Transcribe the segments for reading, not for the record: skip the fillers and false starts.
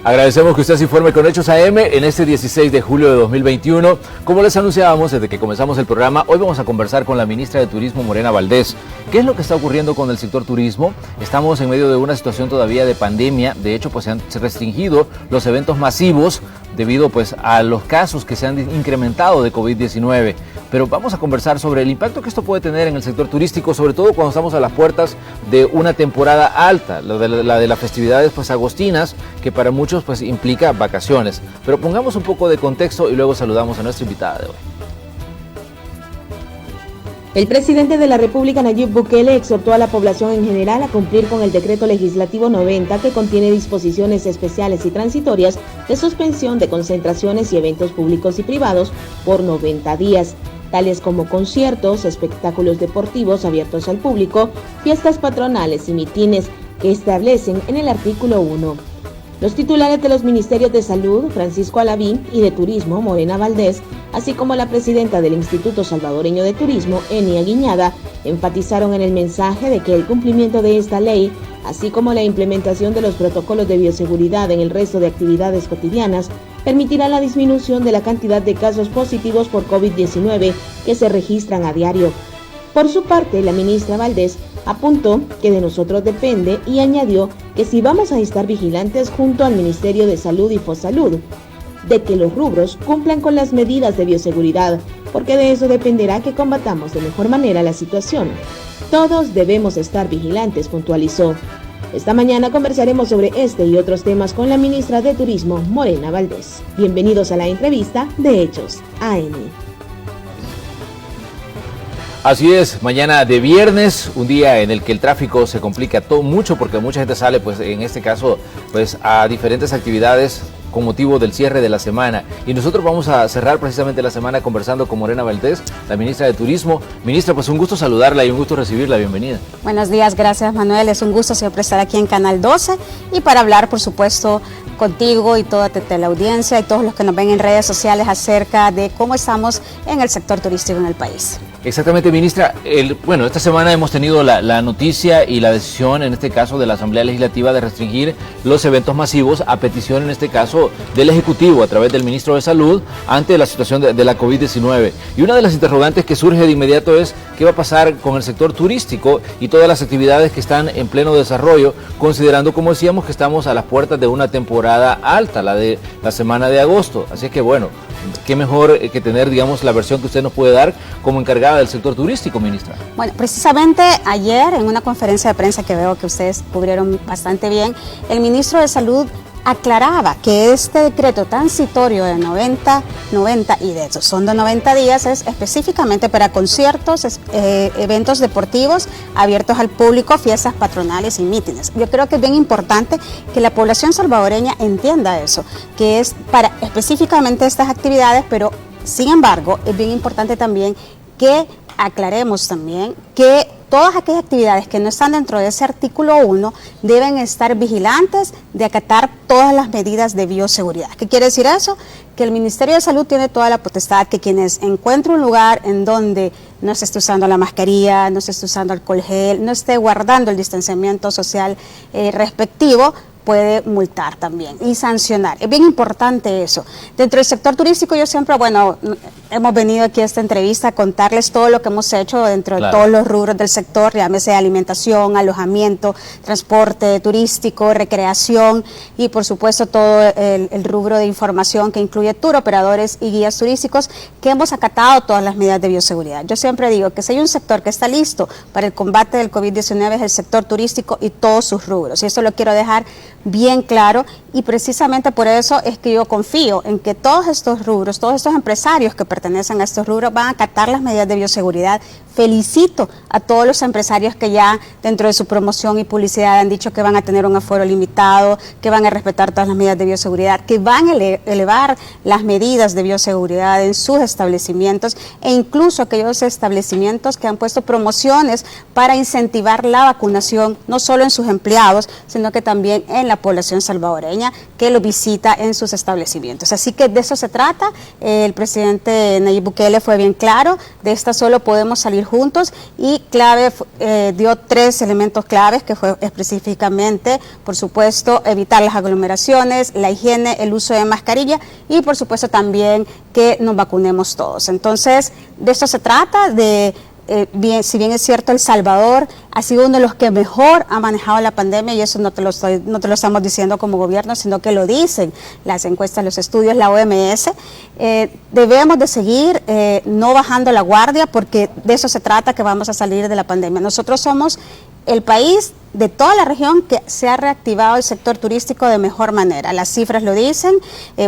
Agradecemos que usted se informe con Hechos AM en este 16 de julio de 2021. Como les anunciábamos desde que comenzamos el programa, hoy vamos a conversar con la ministra de Turismo, Morena Valdés. ¿Qué es lo que está ocurriendo con el sector turismo? Estamos en medio de una situación todavía de pandemia. De hecho, pues se han restringido los eventos masivos debido pues a los casos que se han incrementado de COVID-19. Pero vamos a conversar sobre el impacto que esto puede tener en el sector turístico, sobre todo cuando estamos a las puertas de una temporada alta, la de las festividades pues agostinas, que para muchos pues implica vacaciones. Pero pongamos un poco de contexto y luego saludamos a nuestra invitada de hoy. El presidente de la República, Nayib Bukele, exhortó a la población en general a cumplir con el decreto legislativo 90, que contiene disposiciones especiales y transitorias de suspensión de concentraciones y eventos públicos y privados por 90 días, tales como conciertos, espectáculos deportivos abiertos al público, fiestas patronales y mitines, que establecen en el artículo 1. Los titulares de los Ministerios de Salud, Francisco Alavín, y de Turismo, Morena Valdés, así como la presidenta del Instituto Salvadoreño de Turismo, Enia Guiñada, enfatizaron en el mensaje de que el cumplimiento de esta ley, así como la implementación de los protocolos de bioseguridad en el resto de actividades cotidianas, permitirá la disminución de la cantidad de casos positivos por COVID-19 que se registran a diario. Por su parte, la ministra Valdés apuntó que de nosotros depende y añadió que si vamos a estar vigilantes junto al Ministerio de Salud y Fosalud, de que los rubros cumplan con las medidas de bioseguridad, porque de eso dependerá que combatamos de mejor manera la situación. Todos debemos estar vigilantes, puntualizó. Esta mañana conversaremos sobre este y otros temas con la ministra de Turismo, Morena Valdés. Bienvenidos a la entrevista de Hechos AM. Así es, mañana de viernes, un día en el que el tráfico se complica mucho porque mucha gente sale, pues en este caso, pues a diferentes actividades con motivo del cierre de la semana. Y nosotros vamos a cerrar precisamente la semana conversando con Morena Valdés, la ministra de Turismo. Ministra, pues un gusto saludarla y un gusto recibirla. Bienvenida. Buenos días, gracias Manuel. Es un gusto siempre estar aquí en Canal 12 y para hablar, por supuesto, contigo y toda la audiencia y todos los que nos ven en redes sociales acerca de cómo estamos en el sector turístico en el país. Exactamente, ministra. Bueno, esta semana hemos tenido la noticia y la decisión, en este caso, de la Asamblea Legislativa de restringir los eventos masivos a petición, en este caso, del Ejecutivo a través del Ministro de Salud ante la situación de la COVID-19. Y una de las interrogantes que surge de inmediato es qué va a pasar con el sector turístico y todas las actividades que están en pleno desarrollo, considerando, como decíamos, que estamos a las puertas de una temporada alta, la de la semana de agosto. Así que, bueno, qué mejor que tener, digamos, la versión que usted nos puede dar como encargada del sector turístico, ministra. Bueno, precisamente ayer en una conferencia de prensa que veo que ustedes cubrieron bastante bien, el ministro de Salud aclaraba que este decreto transitorio de 90 y de hecho son de 90 días es específicamente para conciertos, eventos deportivos abiertos al público, fiestas patronales y mítines. Yo creo que es bien importante que la población salvadoreña entienda eso, que es para específicamente estas actividades, pero sin embargo es bien importante también que aclaremos también que todas aquellas actividades que no están dentro de ese artículo 1 deben estar vigilantes de acatar todas las medidas de bioseguridad. ¿Qué quiere decir eso? Que el Ministerio de Salud tiene toda la potestad que quienes encuentren un lugar en donde no se esté usando la mascarilla, no se esté usando alcohol gel, no esté guardando el distanciamiento social respectivo, puede multar también y sancionar. Es bien importante eso. Dentro del sector turístico yo siempre, bueno, hemos venido aquí a esta entrevista a contarles todo lo que hemos hecho dentro de todos los rubros del sector, llámese alimentación, alojamiento, transporte turístico, recreación y por supuesto todo el rubro de información que incluye tour operadores y guías turísticos, que hemos acatado todas las medidas de bioseguridad. Yo siempre digo que si hay un sector que está listo para el combate del COVID-19 es el sector turístico y todos sus rubros, y eso lo quiero dejar bien claro, y precisamente por eso es que yo confío en que todos estos rubros, todos estos empresarios que pertenecen a estos rubros van a acatar las medidas de bioseguridad. Felicito a todos los empresarios que ya dentro de su promoción y publicidad han dicho que van a tener un aforo limitado, que van a respetar todas las medidas de bioseguridad, que van a elevar las medidas de bioseguridad en sus establecimientos e incluso aquellos establecimientos que han puesto promociones para incentivar la vacunación, no solo en sus empleados, sino que también en la población salvadoreña que lo visita en sus establecimientos. Así que de eso se trata. El presidente Nayib Bukele fue bien claro, de esta solo podemos salir salir juntos, y clave dio 3 elementos claves, que fue específicamente, por supuesto, evitar las aglomeraciones, la higiene, el uso de mascarilla y por supuesto también que nos vacunemos todos. Entonces, de esto se trata, de si bien es cierto, El Salvador ha sido uno de los que mejor ha manejado la pandemia, y eso no te lo estamos diciendo como gobierno, sino que lo dicen las encuestas, los estudios, la OMS. Debemos de seguir no bajando la guardia, porque de eso se trata, que vamos a salir de la pandemia. Nosotros somos el país de toda la región que se ha reactivado el sector turístico de mejor manera. Las cifras lo dicen,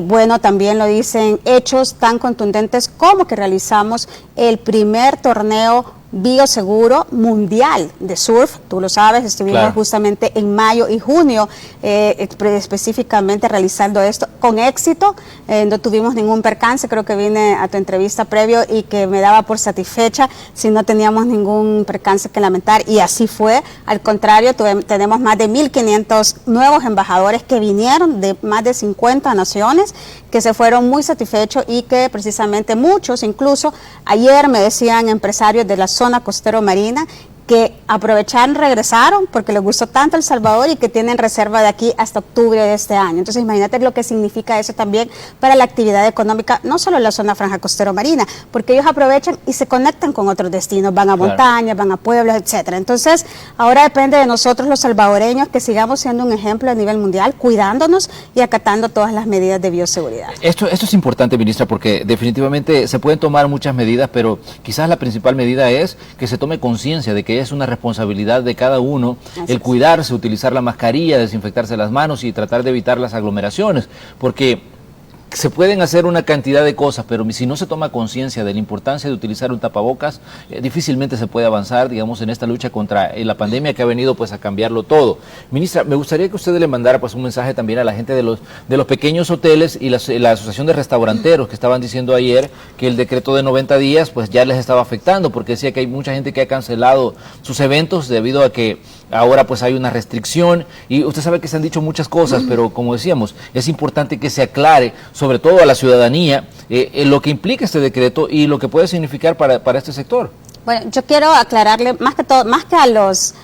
bueno, también lo dicen hechos tan contundentes como que realizamos el primer torneo bioseguro mundial de surf. Tú lo sabes, estuvimos justamente en mayo y junio específicamente realizando esto con éxito. No tuvimos ningún percance. Creo que vine a tu entrevista previo y que me daba por satisfecha si no teníamos ningún percance que lamentar, y así fue. Al contrario, tenemos más de 1.500 nuevos embajadores que vinieron de más de 50 naciones, que se fueron muy satisfechos, y que precisamente muchos, incluso ayer me decían empresarios de la zona costero marina, que aprovecharon, regresaron porque les gustó tanto El Salvador, y que tienen reserva de aquí hasta octubre de este año. Entonces imagínate lo que significa eso también para la actividad económica, no solo en la zona franja costero marina, porque ellos aprovechan y se conectan con otros destinos, van a montañas, van a pueblos, etcétera. Entonces ahora depende de nosotros los salvadoreños que sigamos siendo un ejemplo a nivel mundial, cuidándonos y acatando todas las medidas de bioseguridad. Esto es importante, ministra, porque definitivamente se pueden tomar muchas medidas, pero quizás la principal medida es que se tome conciencia de que es una responsabilidad de cada uno el cuidarse, utilizar la mascarilla, desinfectarse las manos y tratar de evitar las aglomeraciones, porque se pueden hacer una cantidad de cosas, pero si no se toma conciencia de la importancia de utilizar un tapabocas, difícilmente se puede avanzar, digamos, en esta lucha contra la pandemia que ha venido pues a cambiarlo todo. Ministra, me gustaría que usted le mandara pues un mensaje también a la gente de los pequeños hoteles y la Asociación de Restauranteros, que estaban diciendo ayer que el decreto de 90 días pues ya les estaba afectando, porque decía que hay mucha gente que ha cancelado sus eventos debido a que ahora pues hay una restricción, y usted sabe que se han dicho muchas cosas, pero como decíamos, es importante que se aclare, sobre todo a la ciudadanía, lo que implica este decreto y lo que puede significar para este sector. Bueno, yo quiero aclararle más que a los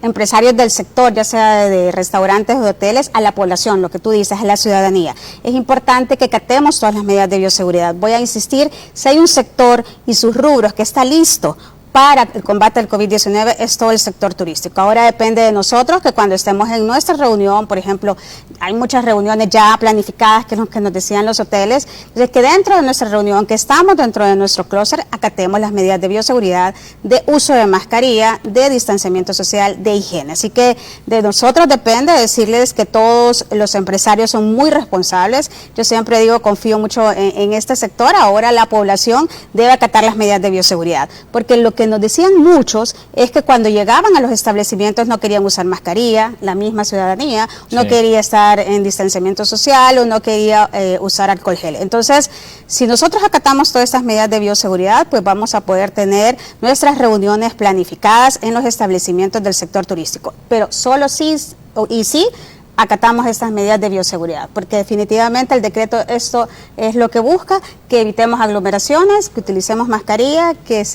empresarios del sector, ya sea de restaurantes o de hoteles, a la población, lo que tú dices, a la ciudadanía. Es importante que acatemos todas las medidas de bioseguridad. Voy a insistir, si hay un sector y sus rubros que está listo para el combate del COVID-19, es todo el sector turístico. Ahora depende de nosotros que cuando estemos en nuestra reunión, por ejemplo, hay muchas reuniones ya planificadas, que es lo que nos decían los hoteles, de que dentro de nuestra reunión, que estamos dentro de nuestro clúster, acatemos las medidas de bioseguridad, de uso de mascarilla, de distanciamiento social, de higiene. Así que de nosotros depende decirles que todos los empresarios son muy responsables. Yo siempre digo, confío mucho en este sector. Ahora la población debe acatar las medidas de bioseguridad, porque lo que nos decían muchos es que cuando llegaban a los establecimientos no querían usar mascarilla, la misma ciudadanía, no quería estar en distanciamiento social o no quería usar alcohol gel. Entonces, si nosotros acatamos todas estas medidas de bioseguridad, pues vamos a poder tener nuestras reuniones planificadas en los establecimientos del sector turístico, pero solo sí acatamos estas medidas de bioseguridad, porque definitivamente el decreto esto es lo que busca, que evitemos aglomeraciones, que utilicemos mascarilla, que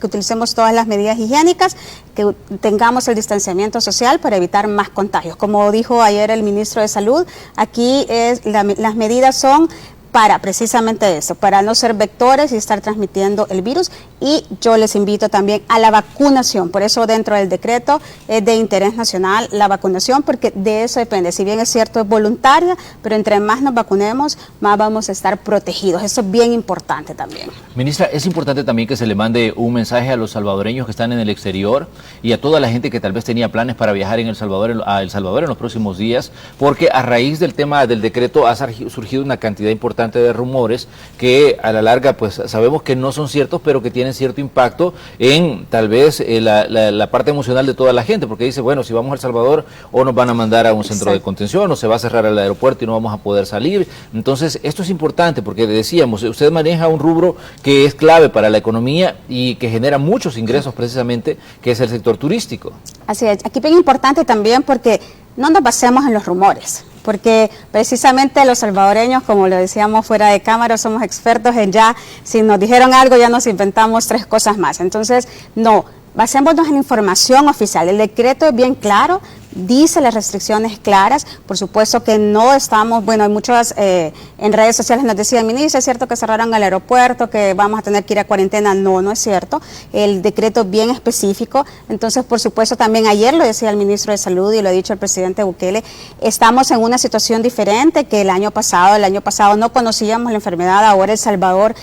utilicemos todas las medidas higiénicas, que tengamos el distanciamiento social para evitar más contagios. Como dijo ayer el ministro de Salud, aquí las medidas son para precisamente eso, para no ser vectores y estar transmitiendo el virus, y yo les invito también a la vacunación. Por eso dentro del decreto es de interés nacional la vacunación, porque de eso depende. Si bien es cierto, es voluntaria, pero entre más nos vacunemos, más vamos a estar protegidos. Eso es bien importante también. Ministra, es importante también que se le mande un mensaje a los salvadoreños que están en el exterior y a toda la gente que tal vez tenía planes para viajar a El Salvador en los próximos días, porque a raíz del tema del decreto ha surgido una cantidad importante de rumores que a la larga pues sabemos que no son ciertos, pero que tienen cierto impacto en tal vez la parte emocional de toda la gente, porque dice, bueno, si vamos a El Salvador o nos van a mandar a un centro de contención o se va a cerrar el aeropuerto y no vamos a poder salir. Entonces esto es importante porque decíamos, usted maneja un rubro que es clave para la economía y que genera muchos ingresos precisamente, que es el sector turístico. Así es, aquí bien importante también porque no nos basemos en los rumores, porque precisamente los salvadoreños, como lo decíamos fuera de cámara, somos expertos en ya, si nos dijeron algo ya nos inventamos 3 cosas más. Entonces, no, basémonos en la información oficial. El decreto es bien claro, dice las restricciones claras. Por supuesto que no estamos, bueno, hay muchas en redes sociales nos decían, ministra, es cierto que cerraron el aeropuerto, que vamos a tener que ir a cuarentena. No, no es cierto. El decreto es bien específico. Entonces, por supuesto, también ayer lo decía el ministro de Salud y lo ha dicho el presidente Bukele, estamos en una situación diferente que el año pasado. El año pasado no conocíamos la enfermedad, ahora El Salvador,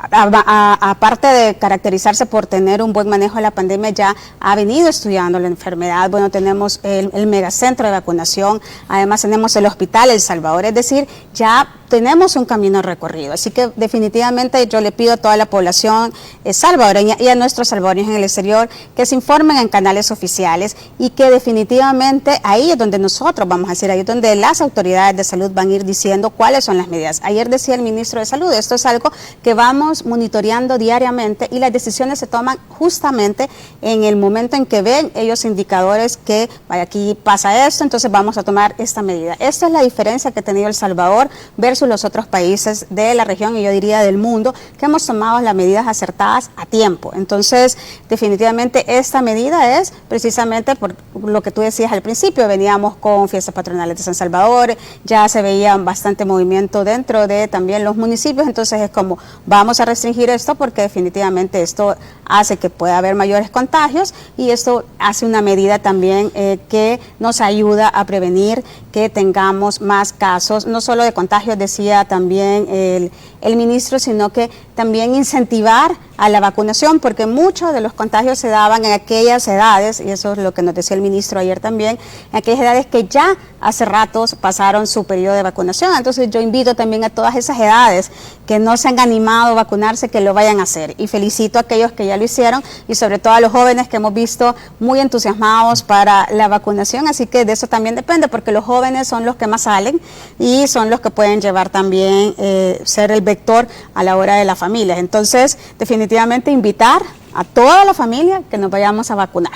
aparte de caracterizarse por tener un buen manejo de la pandemia, ya ha venido estudiando la enfermedad. Bueno, tenemos el megacentro de vacunación, además tenemos el hospital El Salvador, es decir, ya tenemos un camino recorrido. Así que definitivamente yo le pido a toda la población salvadoreña y a nuestros salvadoreños en el exterior que se informen en canales oficiales y que definitivamente ahí es donde nosotros vamos a decir, ahí es donde las autoridades de salud van a ir diciendo cuáles son las medidas. Ayer decía el ministro de Salud, esto es algo que vamos monitoreando diariamente y las decisiones se toman justamente en el momento en que ven ellos indicadores que vaya, aquí pasa esto, entonces vamos a tomar esta medida. Esta es la diferencia que ha tenido El Salvador versus los otros países de la región y yo diría del mundo, que hemos tomado las medidas acertadas a tiempo. Entonces, definitivamente esta medida es precisamente por lo que tú decías al principio, veníamos con fiestas patronales de San Salvador, ya se veía bastante movimiento dentro de también los municipios, entonces es como vamos a restringir esto porque definitivamente esto hace que pueda haber mayores contagios y esto hace una medida también que nos ayuda a prevenir que tengamos más casos, no solo de contagios, decía también el ministro, sino que también incentivar a la vacunación, porque muchos de los contagios se daban en aquellas edades, y eso es lo que nos decía el ministro ayer también, en aquellas edades que ya hace ratos pasaron su periodo de vacunación. Entonces yo invito también a todas esas edades que no se han animado a vacunarse, que lo vayan a hacer. Y felicito a aquellos que ya lo hicieron y sobre todo a los jóvenes que hemos visto muy entusiasmados para la vacunación. Así que de eso también depende, porque los jóvenes son los que más salen y son los que pueden llevar también, ser el vector a la hora de la familia. Entonces, definitivamente invitar a toda la familia que nos vayamos a vacunar.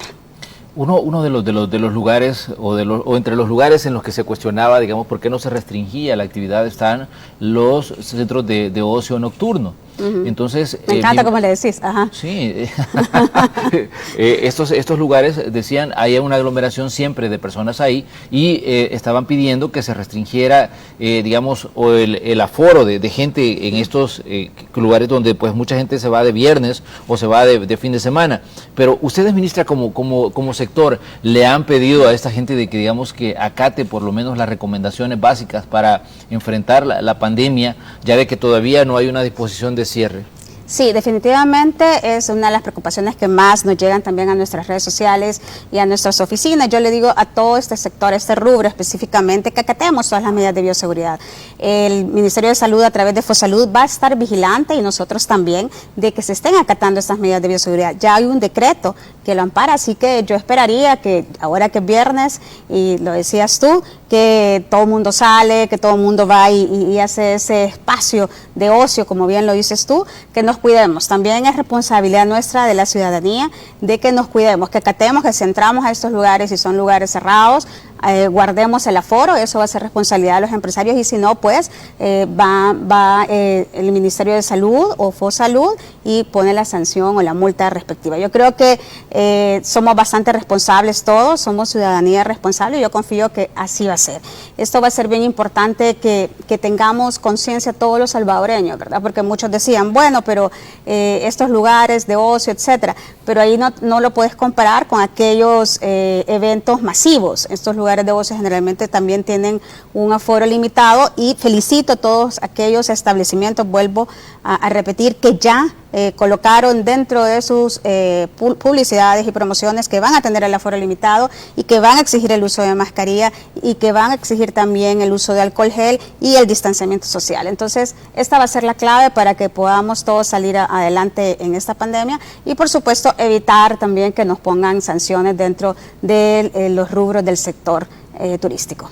Uno de los lugares o entre los lugares en los que se cuestionaba, digamos, por qué no se restringía la actividad están los centros de ocio nocturno. Entonces, me encanta como le decís. Ajá. Sí, estos lugares decían hay una aglomeración siempre de personas ahí y estaban pidiendo que se restringiera, digamos, o el aforo de gente en estos lugares donde pues mucha gente se va de viernes o se va de fin de semana. Pero ustedes, ministra, como sector, le han pedido a esta gente de que, digamos, que acate por lo menos las recomendaciones básicas para enfrentar la pandemia, ya de que todavía no hay una disposición de cierre. Sí, definitivamente es una de las preocupaciones que más nos llegan también a nuestras redes sociales y a nuestras oficinas. Yo le digo a todo este sector, este rubro específicamente, que acatemos todas las medidas de bioseguridad. El Ministerio de Salud a través de Fosalud va a estar vigilante y nosotros también de que se estén acatando estas medidas de bioseguridad. Ya hay un decreto que lo ampara, así que yo esperaría que ahora que es viernes, y lo decías tú, que todo el mundo sale, que todo el mundo va y hace ese espacio de ocio, como bien lo dices tú, que nos cuidemos. También es responsabilidad nuestra de la ciudadanía de que nos cuidemos, que acatemos, que si entramos a estos lugares y son lugares cerrados, guardemos el aforo, eso va a ser responsabilidad de los empresarios y si no, pues va el Ministerio de Salud o Fosalud y pone la sanción o la multa respectiva. Yo creo que somos bastante responsables todos, somos ciudadanía responsable y yo confío que así va a ser. Esto va a ser bien importante que tengamos conciencia todos los salvadoreños, ¿verdad? Porque muchos decían, bueno, pero estos lugares de ocio, etcétera, pero ahí no lo puedes comparar con aquellos eventos masivos. Estos lugares de ocio generalmente también tienen un aforo limitado y felicito a todos aquellos establecimientos, vuelvo a repetir, que ya colocaron dentro de sus publicidades y promociones que van a tener el aforo limitado y que van a exigir el uso de mascarilla y que van a exigir también el uso de alcohol gel y el distanciamiento social. Entonces, esta va a ser la clave para que podamos todos salir adelante en esta pandemia y, por supuesto, evitar también que nos pongan sanciones dentro de los rubros del sector turístico.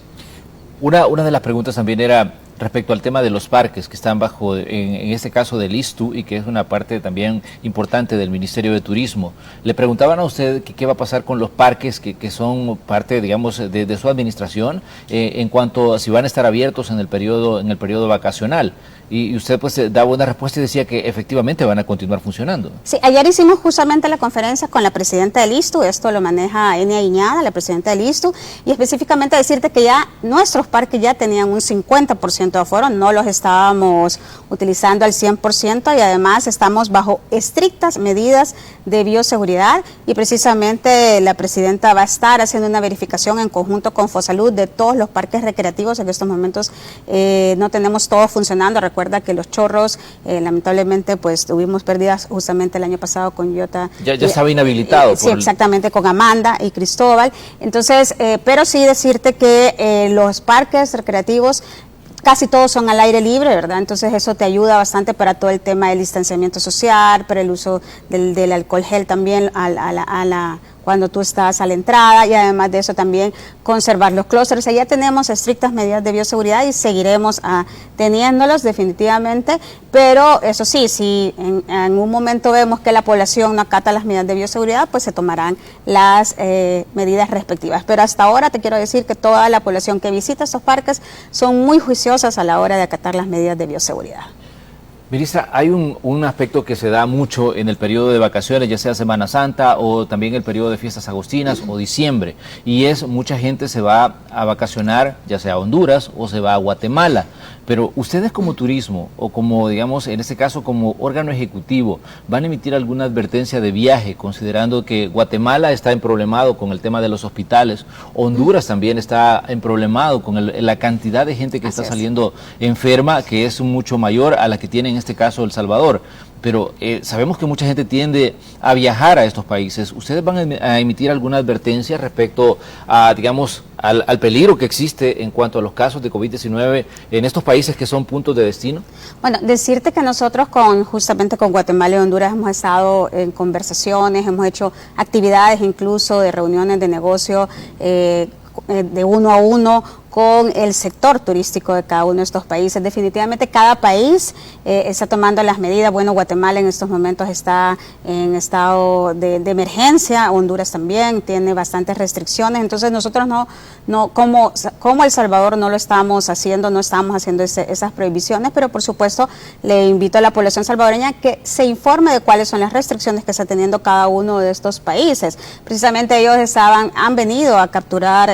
Una de las preguntas también era respecto al tema de los parques que están bajo, en este caso del ISTU, y que es una parte también importante del Ministerio de Turismo. Le preguntaban a usted qué va a pasar con los parques que son parte, digamos, de su administración, en cuanto a si van a estar abiertos en el periodo vacacional. Y usted pues daba una respuesta y decía que efectivamente van a continuar funcionando. Sí, ayer hicimos justamente la conferencia con la presidenta del ISTU, esto lo maneja Enia Iñada, la presidenta del ISTU, y específicamente decirte que ya nuestros parques ya tenían un 50% de aforo, no los estábamos utilizando al 100% y además estamos bajo estrictas medidas de bioseguridad y precisamente la presidenta va a estar haciendo una verificación en conjunto con Fosalud de todos los parques recreativos. En estos momentos no tenemos todo funcionando. Recuerda que los Chorros, lamentablemente, pues tuvimos pérdidas justamente el año pasado con Iota. Ya estaba inhabilitado. Sí, exactamente, con Amanda y Cristóbal. Entonces, pero sí decirte que los parques recreativos casi todos son al aire libre, ¿verdad? Entonces eso te ayuda bastante para todo el tema del distanciamiento social, para el uso del alcohol gel también cuando tú estás a la entrada y además de eso también conservar los clústeres. Ya tenemos estrictas medidas de bioseguridad y seguiremos teniéndolos definitivamente, pero eso sí, si en un momento vemos que la población no acata las medidas de bioseguridad, pues se tomarán las medidas respectivas. Pero hasta ahora te quiero decir que toda la población que visita estos parques son muy juiciosas a la hora de acatar las medidas de bioseguridad. Ministra, hay un aspecto que se da mucho en el periodo de vacaciones, ya sea Semana Santa o también el periodo de fiestas agostinas o diciembre, y es mucha gente se va a vacacionar, ya sea a Honduras o se va a Guatemala. Pero ustedes como turismo o como, digamos, en este caso como órgano ejecutivo, ¿van a emitir alguna advertencia de viaje considerando que Guatemala está emproblemado con el tema de los hospitales, Honduras también está emproblemado con la cantidad de gente que está saliendo enferma, que es mucho mayor a la que tiene en este caso El Salvador? Pero sabemos que mucha gente tiende a viajar a estos países. ¿Ustedes van a emitir alguna advertencia respecto a, digamos, al peligro que existe en cuanto a los casos de COVID-19 en estos países que son puntos de destino? Bueno, decirte que nosotros justamente con Guatemala y Honduras hemos estado en conversaciones, hemos hecho actividades incluso de reuniones de negocio de uno a uno con el sector turístico de cada uno de estos países. Definitivamente cada país está tomando las medidas. Bueno, Guatemala en estos momentos está en estado de emergencia, Honduras también tiene bastantes restricciones, entonces nosotros como El Salvador no estamos haciendo esas prohibiciones, pero por supuesto le invito a la población salvadoreña que se informe de cuáles son las restricciones que está teniendo cada uno de estos países. Precisamente ellos han venido a capturar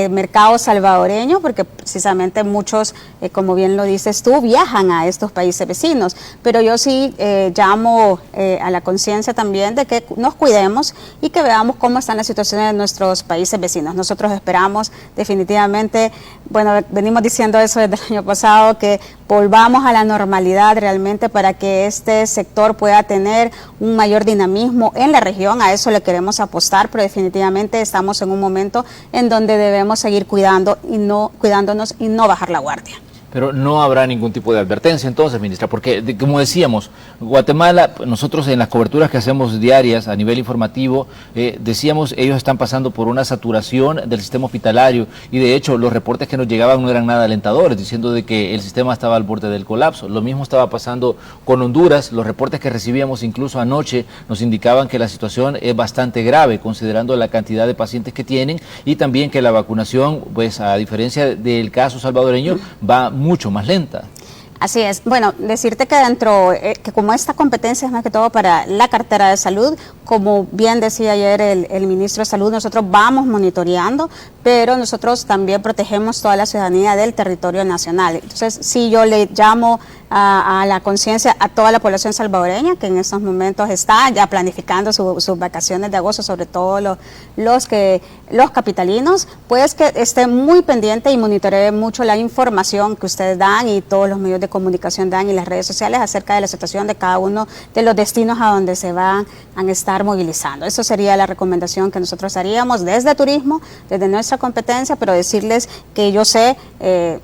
mercado salvadoreño, porque precisamente muchos, como bien lo dices tú, viajan a estos países vecinos, pero yo sí llamo a la conciencia también de que nos cuidemos y que veamos cómo están las situaciones de nuestros países vecinos. Nosotros esperamos definitivamente, bueno, venimos diciendo eso desde el año pasado, que volvamos a la normalidad realmente para que este sector pueda tener un mayor dinamismo en la región. A eso le queremos apostar, pero definitivamente estamos en un momento en donde debemos seguir cuidándonos y no bajar la guardia. Pero no habrá ningún tipo de advertencia entonces, ministra, porque como decíamos, Guatemala, nosotros en las coberturas que hacemos diarias a nivel informativo, decíamos, ellos están pasando por una saturación del sistema hospitalario y de hecho los reportes que nos llegaban no eran nada alentadores, diciendo de que el sistema estaba al borde del colapso. Lo mismo estaba pasando con Honduras, los reportes que recibíamos incluso anoche nos indicaban que la situación es bastante grave, considerando la cantidad de pacientes que tienen y también que la vacunación, pues a diferencia del caso salvadoreño, va mucho más lenta. Así es. Bueno, decirte que que como esta competencia es más que todo para la cartera de salud, como bien decía ayer el ministro de Salud, nosotros vamos monitoreando, pero nosotros también protegemos toda la ciudadanía del territorio nacional. Entonces, sí, yo le llamo a la conciencia a toda la población salvadoreña que en estos momentos está ya planificando sus vacaciones de agosto, sobre todo los capitalinos, pues que esté muy pendiente y monitoree mucho la información que ustedes dan y todos los medios de comunicación dan y las redes sociales acerca de la situación de cada uno de los destinos a donde se van a estar movilizando. Eso sería la recomendación que nosotros haríamos desde turismo, desde nuestra competencia, pero decirles que yo sé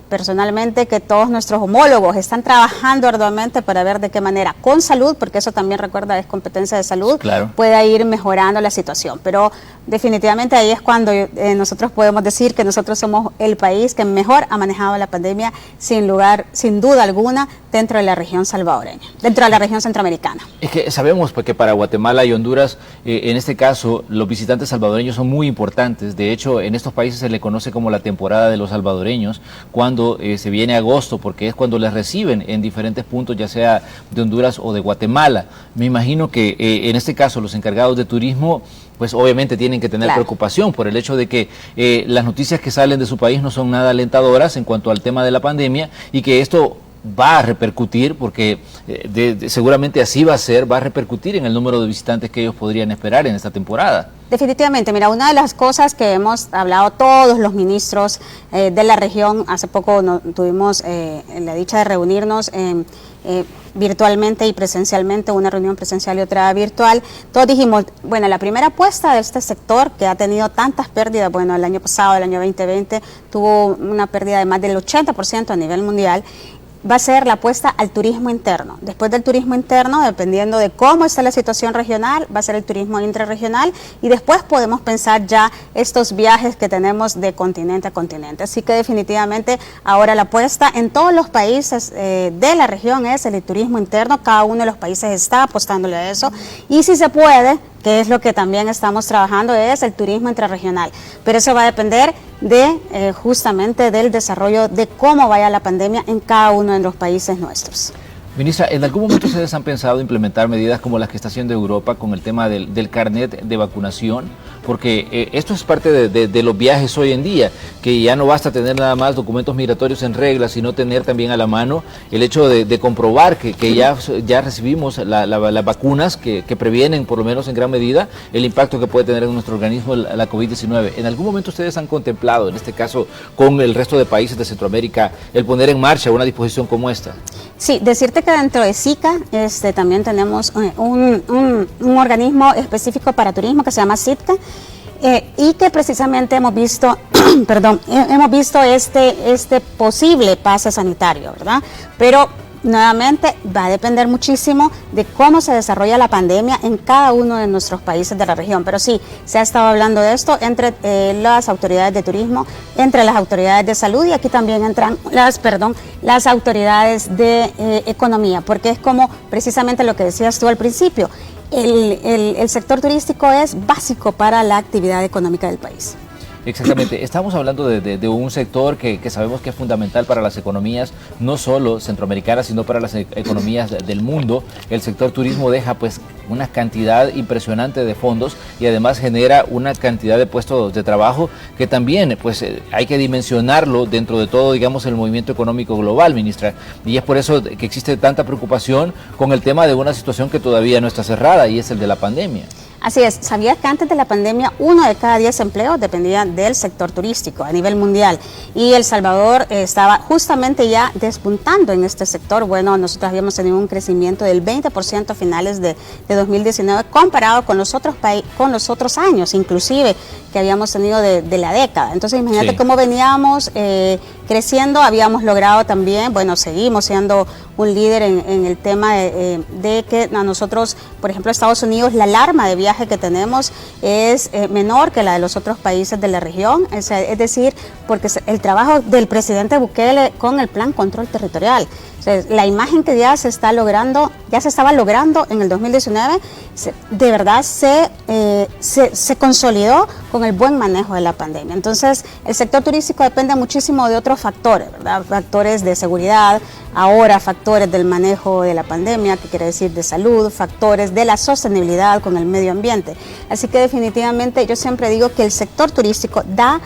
personalmente que todos nuestros homólogos están trabajando arduamente para ver de qué manera, con salud, porque eso también recuerda es competencia de salud, claro, pueda ir mejorando la situación. Pero definitivamente ahí es cuando nosotros podemos decir que nosotros somos el país que mejor ha manejado la pandemia, sin duda alguna, dentro de la región salvadoreña, dentro de la región centroamericana. Es que sabemos pues, que para Guatemala y Honduras, en este caso, los visitantes salvadoreños son muy importantes. De hecho, en estos países se le conoce como la temporada de los salvadoreños, cuando se viene agosto, porque es cuando les reciben en diferentes puntos, ya sea de Honduras o de Guatemala. Me imagino que en este caso los encargados de turismo pues obviamente tienen que tener preocupación por el hecho de que las noticias que salen de su país no son nada alentadoras en cuanto al tema de la pandemia, y que esto va a repercutir, porque seguramente así va a ser, va a repercutir en el número de visitantes que ellos podrían esperar en esta temporada. Definitivamente, mira, una de las cosas que hemos hablado todos los ministros de la región, hace poco tuvimos la dicha de reunirnos virtualmente y presencialmente, una reunión presencial y otra virtual. Todos dijimos, bueno, la primera apuesta de este sector que ha tenido tantas pérdidas, bueno, el año pasado, el año 2020, tuvo una pérdida de más del 80% a nivel mundial, va a ser la apuesta al turismo interno. Después del turismo interno, dependiendo de cómo está la situación regional, va a ser el turismo intrarregional, y después podemos pensar ya estos viajes que tenemos de continente a continente. Así que definitivamente ahora la apuesta en todos los países de la región es el turismo interno. Cada uno de los países está apostándole a eso, y si se puede, que es lo que también estamos trabajando, es el turismo intrarregional. Pero eso va a depender de justamente del desarrollo de cómo vaya la pandemia en cada uno de los países nuestros. Ministra, ¿en algún momento ustedes han pensado implementar medidas como las que está haciendo Europa con el tema del carnet de vacunación? Porque esto es parte de los viajes hoy en día, que ya no basta tener nada más documentos migratorios en regla, sino tener también a la mano el hecho de comprobar que ya recibimos las vacunas que previenen, por lo menos en gran medida, el impacto que puede tener en nuestro organismo la COVID-19. ¿En algún momento ustedes han contemplado, en este caso con el resto de países de Centroamérica, el poner en marcha una disposición como esta? Sí, decirte que dentro de SICA también tenemos un organismo específico para turismo que se llama SITCA, y que precisamente hemos visto, hemos visto este posible pase sanitario, ¿verdad? Pero nuevamente va a depender muchísimo de cómo se desarrolla la pandemia en cada uno de nuestros países de la región. Pero sí, se ha estado hablando de esto entre las autoridades de turismo, entre las autoridades de salud, y aquí también entran las autoridades de economía, porque es como precisamente lo que decías tú al principio, el sector turístico es básico para la actividad económica del país. Exactamente, estamos hablando de un sector que sabemos que es fundamental para las economías, no solo centroamericanas, sino para las economías del mundo. El sector turismo deja pues una cantidad impresionante de fondos, y además genera una cantidad de puestos de trabajo que también pues hay que dimensionarlo dentro de todo, digamos, el movimiento económico global, ministra. Y es por eso que existe tanta preocupación con el tema de una situación que todavía no está cerrada, y es el de la pandemia. Así es, ¿sabías que antes de la pandemia 1 de cada 10 empleos dependía del sector turístico a nivel mundial? Y El Salvador estaba justamente ya despuntando en este sector. Bueno, nosotros habíamos tenido un crecimiento del 20% a finales de 2019 comparado con los otros años, inclusive, que habíamos tenido de la década. Entonces, imagínate cómo veníamos creciendo. Habíamos logrado también, bueno, seguimos siendo un líder en el tema de que a nosotros, por ejemplo, Estados Unidos, la alarma de viaje que tenemos es menor que la de los otros países de la región, es decir, porque el trabajo del presidente Bukele con el Plan Control Territorial, o sea, la imagen que ya se estaba logrando en el 2019, de verdad se consolidó con el buen manejo de la pandemia. Entonces, el sector turístico depende muchísimo de otros factores, ¿verdad? Factores de seguridad, ahora factores del manejo de la pandemia, que quiere decir de salud, factores de la sostenibilidad con el medio ambiente. Así que definitivamente yo siempre digo que el sector turístico da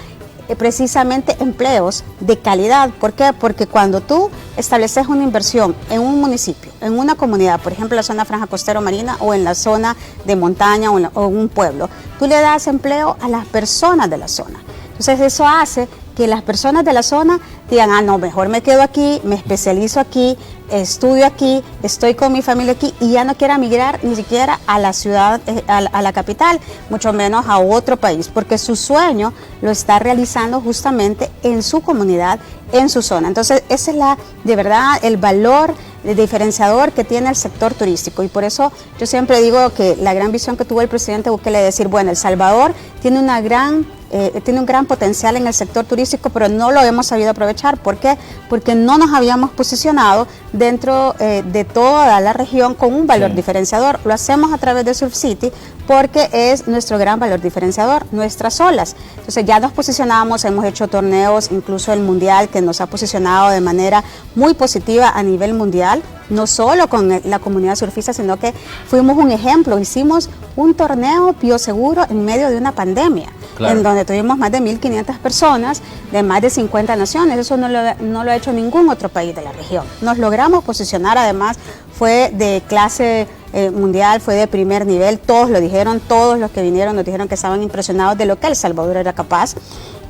precisamente empleos de calidad. ¿Por qué? Porque cuando tú estableces una inversión en un municipio, en una comunidad, por ejemplo, en la zona franja costero marina o en la zona de montaña o en un pueblo, tú le das empleo a las personas de la zona. Entonces eso hace que las personas de la zona digan, no, mejor me quedo aquí, me especializo aquí, estudio aquí, estoy con mi familia aquí, y ya no quiera migrar ni siquiera a la ciudad, a la capital, mucho menos a otro país, porque su sueño lo está realizando justamente en su comunidad, en su zona. Entonces, ese es de verdad el valor diferenciador que tiene el sector turístico, y por eso yo siempre digo que la gran visión que tuvo el presidente Bukele de decir, bueno, El Salvador tiene un gran potencial en el sector turístico, pero no lo hemos sabido aprovechar. ¿Por qué? Porque no nos habíamos posicionado dentro de toda la región con un valor diferenciador. Lo hacemos a través de Surf City porque es nuestro gran valor diferenciador, nuestras olas. Entonces ya nos posicionamos, hemos hecho torneos, incluso el Mundial, que nos ha posicionado de manera muy positiva a nivel mundial, no solo con la comunidad surfista, sino que fuimos un ejemplo. Hicimos un torneo bioseguro en medio de una pandemia, en donde tuvimos más de 1.500 personas de más de 50 naciones. Eso no lo ha hecho ningún otro país de la región. Nos logramos posicionar, además fue de clase mundial, fue de primer nivel, todos lo dijeron, todos los que vinieron nos dijeron que estaban impresionados de lo que El Salvador era capaz.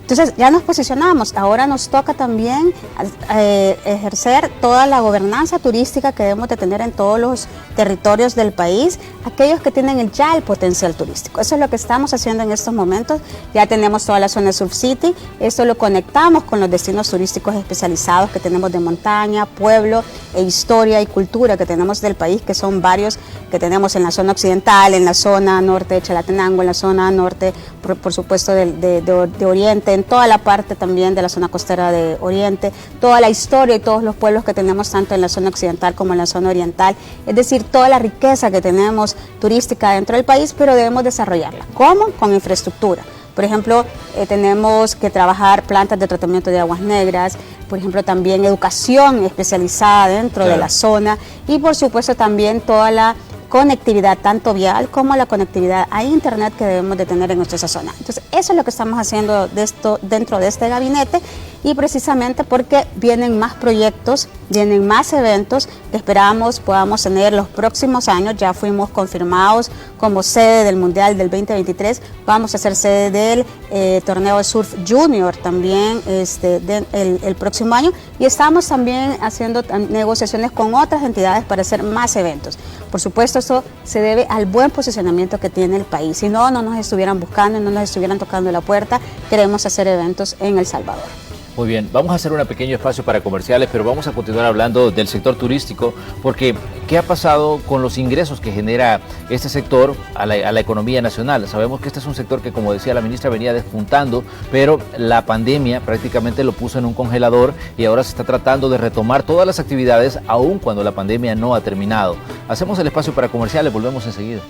Entonces ya nos posicionamos, ahora nos toca también ejercer toda la gobernanza turística que debemos de tener en todos los territorios del país, aquellos que tienen ya el potencial turístico. Eso es lo que estamos haciendo en estos momentos. Ya tenemos toda la zona de Surf City, esto lo conectamos con los destinos turísticos especializados que tenemos de montaña, pueblo e historia y cultura que tenemos del país, que son varios que tenemos en la zona occidental, en la zona norte de Chalatenango, en la zona norte, por supuesto, de Oriente, en toda la parte también de la zona costera de Oriente, toda la historia y todos los pueblos que tenemos tanto en la zona occidental como en la zona oriental, es decir, toda la riqueza que tenemos turística dentro del país, pero debemos desarrollarla. ¿Cómo? Con infraestructura. Por ejemplo, tenemos que trabajar plantas de tratamiento de aguas negras, por ejemplo, también educación especializada dentro de la zona, y por supuesto también toda la conectividad tanto vial como la conectividad a internet que debemos de tener en nuestra zona. Entonces eso es lo que estamos haciendo dentro de este gabinete, y precisamente porque vienen más proyectos, vienen más eventos que esperamos podamos tener los próximos años. Ya fuimos confirmados como sede del Mundial del 2023, vamos a ser sede del torneo de Surf Junior también el próximo año, y estamos también haciendo negociaciones con otras entidades para hacer más eventos. Por supuesto, eso se debe al buen posicionamiento que tiene el país. Si no, no nos estuvieran buscando, no nos estuvieran tocando la puerta. Queremos hacer eventos en El Salvador. Muy bien, vamos a hacer un pequeño espacio para comerciales, pero vamos a continuar hablando del sector turístico, porque ¿qué ha pasado con los ingresos que genera este sector a la economía nacional? Sabemos que este es un sector que, como decía la ministra, venía despuntando, pero la pandemia prácticamente lo puso en un congelador y ahora se está tratando de retomar todas las actividades, aun cuando la pandemia no ha terminado. Hacemos el espacio para comerciales, volvemos enseguida.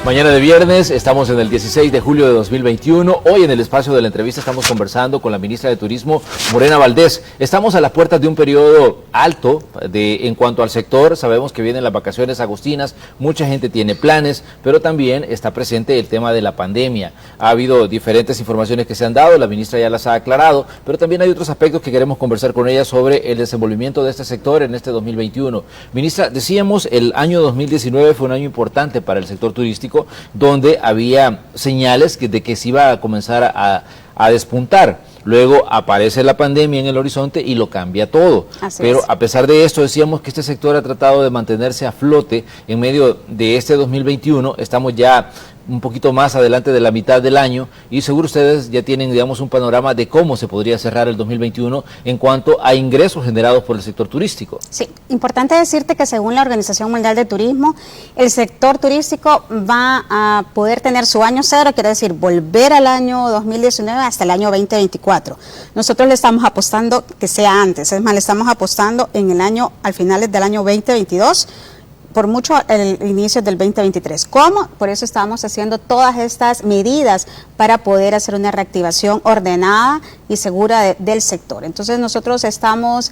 Mañana de viernes, estamos en el 16 de julio de 2021. Hoy en el espacio de la entrevista estamos conversando con la ministra de Turismo, Morena Valdés. Estamos a las puertas de un periodo alto en cuanto al sector. Sabemos que vienen las vacaciones agostinas, mucha gente tiene planes, pero también está presente el tema de la pandemia. Ha habido diferentes informaciones que se han dado, la ministra ya las ha aclarado, pero también hay otros aspectos que queremos conversar con ella sobre el desenvolvimiento de este sector en este 2021. Ministra, decíamos, el año 2019 fue un año importante para el sector turístico, donde había señales de que se iba a comenzar a despuntar. Luego aparece la pandemia en el horizonte y lo cambia todo. Pero a pesar de esto, decíamos que este sector ha tratado de mantenerse a flote en medio de este 2021. Estamos ya un poquito más adelante de la mitad del año y seguro ustedes ya tienen, digamos, un panorama de cómo se podría cerrar el 2021 en cuanto a ingresos generados por el sector turístico. Sí, importante decirte que según la Organización Mundial de Turismo, el sector turístico va a poder tener su año cero, quiere decir volver al año 2019 hasta el año 2024. Nosotros le estamos apostando que sea antes, es más, le estamos apostando en el año, al finales del año 2022, por mucho el inicio del 2023. ¿Cómo? Por eso estamos haciendo todas estas medidas para poder hacer una reactivación ordenada y segura del sector. Entonces nosotros estamos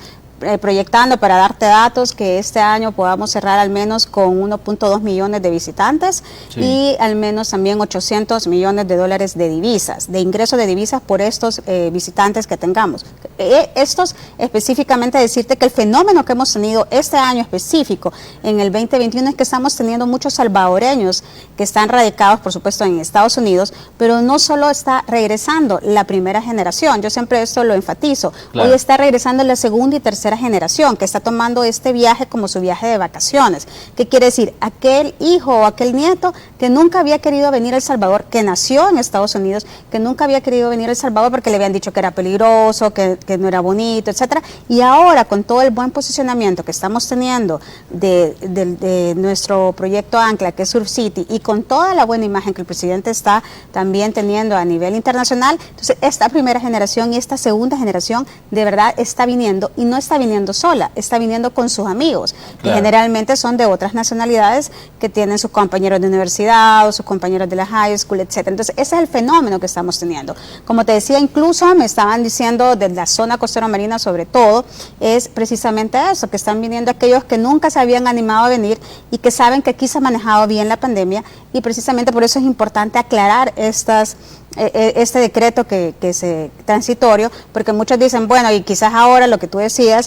proyectando, para darte datos, que este año podamos cerrar al menos con 1.2 millones de visitantes y al menos también 800 millones de dólares de divisas, de ingresos de divisas por estos visitantes que tengamos. Estos específicamente decirte que el fenómeno que hemos tenido este año específico en el 2021 es que estamos teniendo muchos salvadoreños que están radicados, por supuesto, en Estados Unidos, pero no solo está regresando la primera generación, yo siempre esto lo enfatizo, hoy está regresando la segunda y tercera generación que está tomando este viaje como su viaje de vacaciones. ¿Qué quiere decir? Aquel hijo o aquel nieto que nunca había querido venir a El Salvador, que nació en Estados Unidos, que nunca había querido venir a El Salvador porque le habían dicho que era peligroso, que no era bonito, etcétera. Y ahora, con todo el buen posicionamiento que estamos teniendo de nuestro proyecto Ancla, que es Surf City, y con toda la buena imagen que el presidente está también teniendo a nivel internacional, entonces esta primera generación y esta segunda generación de verdad está viniendo, y no está viniendo sola, está viniendo con sus amigos, que generalmente son de otras nacionalidades, que tienen sus compañeros de universidad o sus compañeros de la high school, etcétera. Entonces ese es el fenómeno que estamos teniendo. Como te decía, incluso me estaban diciendo de la zona costero marina, sobre todo, es precisamente eso, que están viniendo aquellos que nunca se habían animado a venir y que saben que aquí se ha manejado bien la pandemia, y precisamente por eso es importante aclarar este decreto que es transitorio, porque muchos dicen, bueno, y quizás ahora lo que tú decías,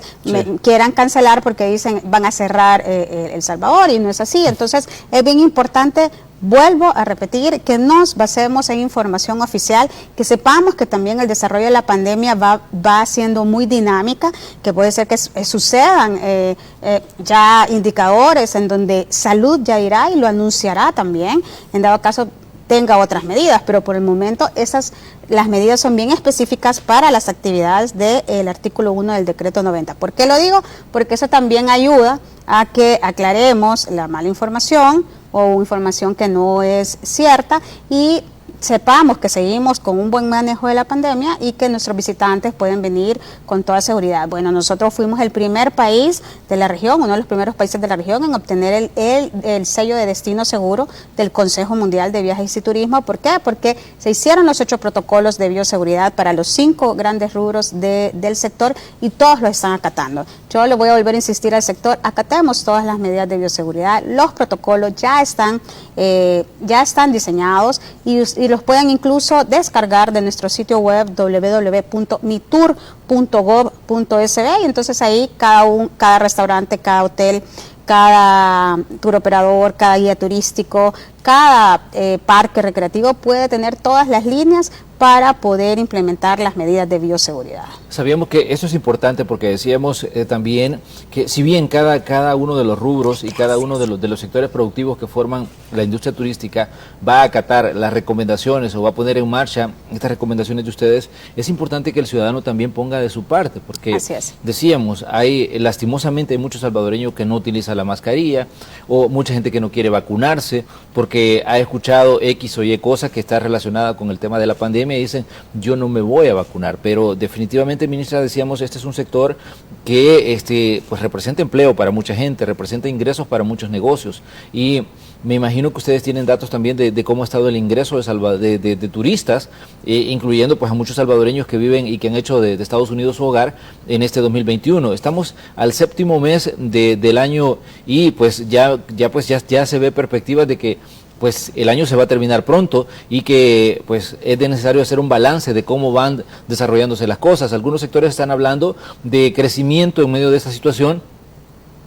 quieran cancelar porque dicen van a cerrar El Salvador, y no es así. Entonces es bien importante, vuelvo a repetir, que nos basemos en información oficial, que sepamos que también el desarrollo de la pandemia va siendo muy dinámica, que puede ser que sucedan ya indicadores en donde salud ya irá y lo anunciará también, en dado caso tenga otras medidas, pero por el momento las medidas son bien específicas para las actividades del artículo 1 del decreto 90. ¿Por qué lo digo? Porque eso también ayuda a que aclaremos la mala información o información que no es cierta, y sepamos que seguimos con un buen manejo de la pandemia y que nuestros visitantes pueden venir con toda seguridad. Bueno, nosotros fuimos el primer país de la región, uno de los primeros países de la región en obtener el sello de destino seguro del Consejo Mundial de Viajes y Turismo. ¿Por qué? Porque se hicieron los 8 protocolos de bioseguridad para los 5 grandes rubros del sector, y todos lo están acatando. Yo le voy a volver a insistir al sector, acatemos todas las medidas de bioseguridad, los protocolos ya están diseñados y los pueden incluso descargar de nuestro sitio web www.mitur.gov.sb, y entonces ahí cada restaurante, cada hotel, cada tour operador, cada guía turístico, cada parque recreativo puede tener todas las líneas para poder implementar las medidas de bioseguridad. Sabíamos que eso es importante porque decíamos también que si bien cada uno de los rubros y cada uno de los sectores productivos que forman la industria turística va a acatar las recomendaciones o va a poner en marcha estas recomendaciones de ustedes, es importante que el ciudadano también ponga de su parte, porque decíamos, lastimosamente hay muchos salvadoreños que no utilizan la mascarilla, o mucha gente que no quiere vacunarse porque ha escuchado X o Y cosas que está relacionada con el tema de la pandemia y dicen, yo no me voy a vacunar. Pero definitivamente, ministra, decíamos, este es un sector que pues representa empleo para mucha gente, representa ingresos para muchos negocios, y me imagino que ustedes tienen datos también de cómo ha estado el ingreso de turistas, incluyendo pues a muchos salvadoreños que viven y que han hecho de Estados Unidos su hogar en este 2021. Estamos al 7º mes del año y pues ya se ve perspectivas de que pues el año se va a terminar pronto y que pues es necesario hacer un balance de cómo van desarrollándose las cosas. Algunos sectores están hablando de crecimiento en medio de esta situación.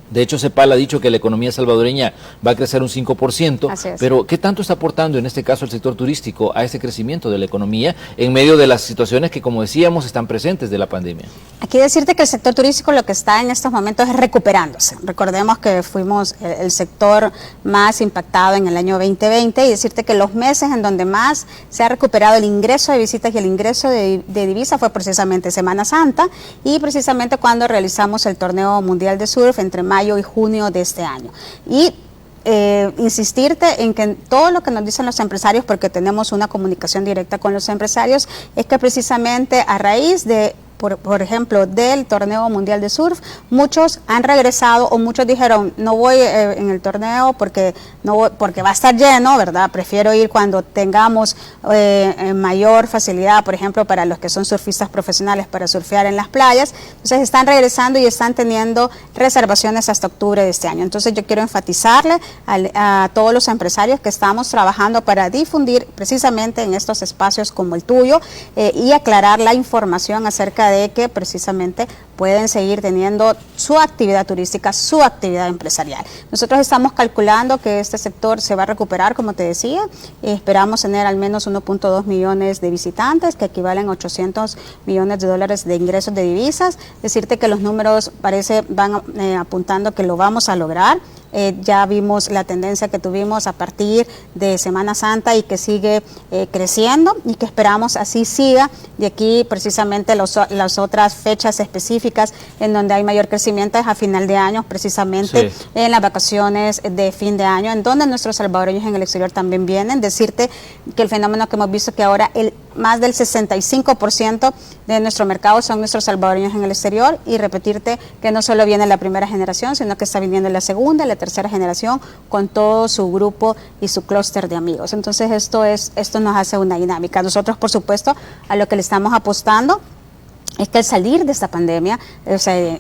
De hecho, CEPAL ha dicho que la economía salvadoreña va a crecer un 5%, pero ¿qué tanto está aportando en este caso el sector turístico a ese crecimiento de la economía en medio de las situaciones que, como decíamos, están presentes de la pandemia? Aquí decirte que el sector turístico lo que está en estos momentos es recuperándose. Recordemos que fuimos el sector más impactado en el año 2020 y decirte que los meses en donde más se ha recuperado el ingreso de visitas y el ingreso de divisas fue precisamente Semana Santa y precisamente cuando realizamos el torneo mundial de surf entre mayo y junio de este año. Y insistirte en que todo lo que nos dicen los empresarios, porque tenemos una comunicación directa con los empresarios, es que precisamente a raíz de por ejemplo, del torneo mundial de surf, muchos han regresado o muchos dijeron, no voy en el torneo porque va a estar lleno, ¿verdad? Prefiero ir cuando tengamos mayor facilidad, por ejemplo, para los que son surfistas profesionales para surfear en las playas. Entonces están regresando y están teniendo reservaciones hasta octubre de este año. Entonces yo quiero enfatizarle a todos los empresarios que estamos trabajando para difundir precisamente en estos espacios como el tuyo y aclarar la información acerca de que precisamente pueden seguir teniendo su actividad turística, su actividad empresarial. Nosotros estamos calculando que este sector se va a recuperar, como te decía, esperamos tener al menos 1.2 millones de visitantes, que equivalen a 800 millones de dólares de ingresos de divisas. Decirte que los números van apuntando que lo vamos a lograr. Ya vimos la tendencia que tuvimos a partir de Semana Santa y que sigue creciendo y que esperamos así siga. De aquí precisamente las otras fechas específicas en donde hay mayor crecimiento es a final de año, precisamente en las vacaciones de fin de año, en donde nuestros salvadoreños en el exterior también vienen. Decirte que el fenómeno que hemos visto que ahora más del 65% de nuestro mercado son nuestros salvadoreños en el exterior y repetirte que no solo viene la primera generación, sino que está viniendo la segunda, la tercera generación con todo su grupo y su clúster de amigos. Entonces esto nos hace una dinámica. Nosotros, por supuesto, a lo que le estamos apostando es que al salir de esta pandemia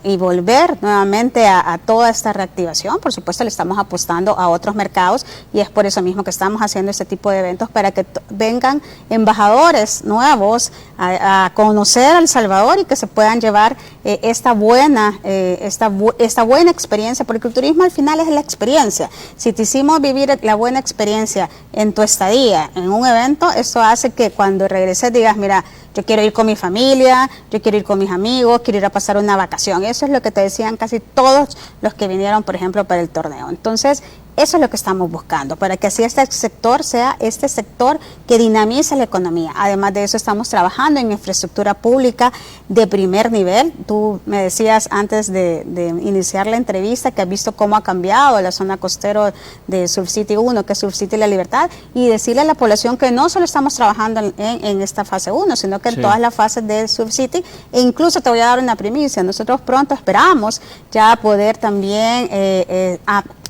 y volver nuevamente a toda esta reactivación, por supuesto le estamos apostando a otros mercados y es por eso mismo que estamos haciendo este tipo de eventos para que vengan embajadores nuevos a conocer a El Salvador y que se puedan llevar esta buena experiencia, porque el turismo al final es la experiencia. Si te hicimos vivir la buena experiencia en tu estadía, en un evento, eso hace que cuando regreses digas, mira, yo quiero ir con mi familia, yo quiero ir con mis amigos, quiero ir a pasar una vacación. Eso es lo que te decían casi todos los que vinieron, por ejemplo, para el torneo. Entonces, eso es lo que estamos buscando, para que así este sector sea este sector que dinamice la economía. Además de eso, estamos trabajando en infraestructura pública de primer nivel. Tú me decías antes de iniciar la entrevista que has visto cómo ha cambiado la zona costera de Surf City 1, que es Surf City La Libertad, y decirle a la población que no solo estamos trabajando en esta fase 1, sino que en todas las fases de Surf City, e incluso te voy a dar una primicia, nosotros pronto esperamos ya poder también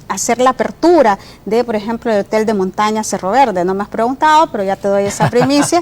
hacer la apertura de, por ejemplo, el hotel de montaña Cerro Verde. No me has preguntado, pero ya te doy esa primicia.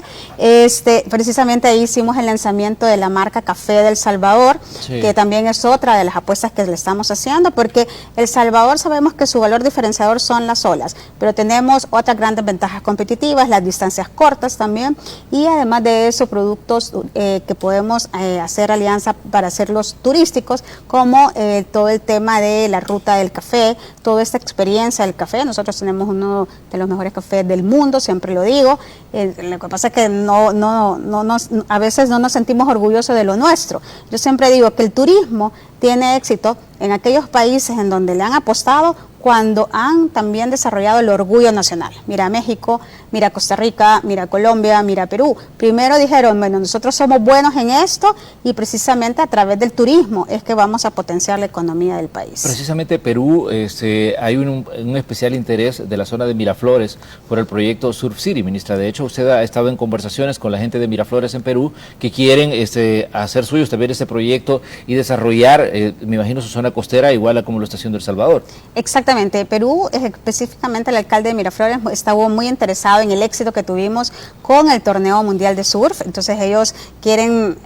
Precisamente ahí hicimos el lanzamiento de la marca Café del Salvador, que también es otra de las apuestas que le estamos haciendo, porque El Salvador sabemos que su valor diferenciador son las olas, pero tenemos otras grandes ventajas competitivas, las distancias cortas también, y además de eso, productos que podemos hacer alianza para hacerlos turísticos, como todo el tema de la ruta del café, toda esta experiencia del café. Nosotros tenemos uno de los mejores cafés del mundo, siempre lo digo. Lo que pasa es que a veces no nos sentimos orgullosos de lo nuestro. Yo siempre digo que el turismo tiene éxito en aquellos países en donde le han apostado cuando han también desarrollado el orgullo nacional. Mira México, mira Costa Rica, mira Colombia, mira Perú. Primero dijeron, bueno, nosotros somos buenos en esto y precisamente a través del turismo es que vamos a potenciar la economía del país. Precisamente Perú, hay un especial interés de la zona de Miraflores por el proyecto Surf City, ministra. De hecho, usted ha estado en conversaciones con la gente de Miraflores en Perú que quieren hacer suyos también este proyecto y desarrollar, me imagino, su zona costera igual a como lo está haciendo El Salvador. Exactamente. Exactamente. Perú, específicamente el alcalde de Miraflores, estuvo muy interesado en el éxito que tuvimos con el torneo mundial de surf. Entonces ellos quieren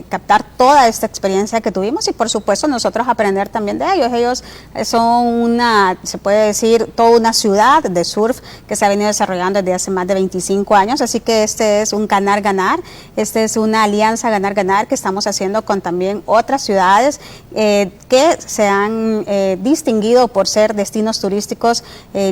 captar toda esta experiencia que tuvimos y por supuesto nosotros aprender también de ellos. Ellos son una, se puede decir, toda una ciudad de surf que se ha venido desarrollando desde hace más de 25 años. Así que este es un ganar-ganar. Este es una alianza ganar-ganar que estamos haciendo con también otras ciudades que se han distinguido por ser destinos turísticos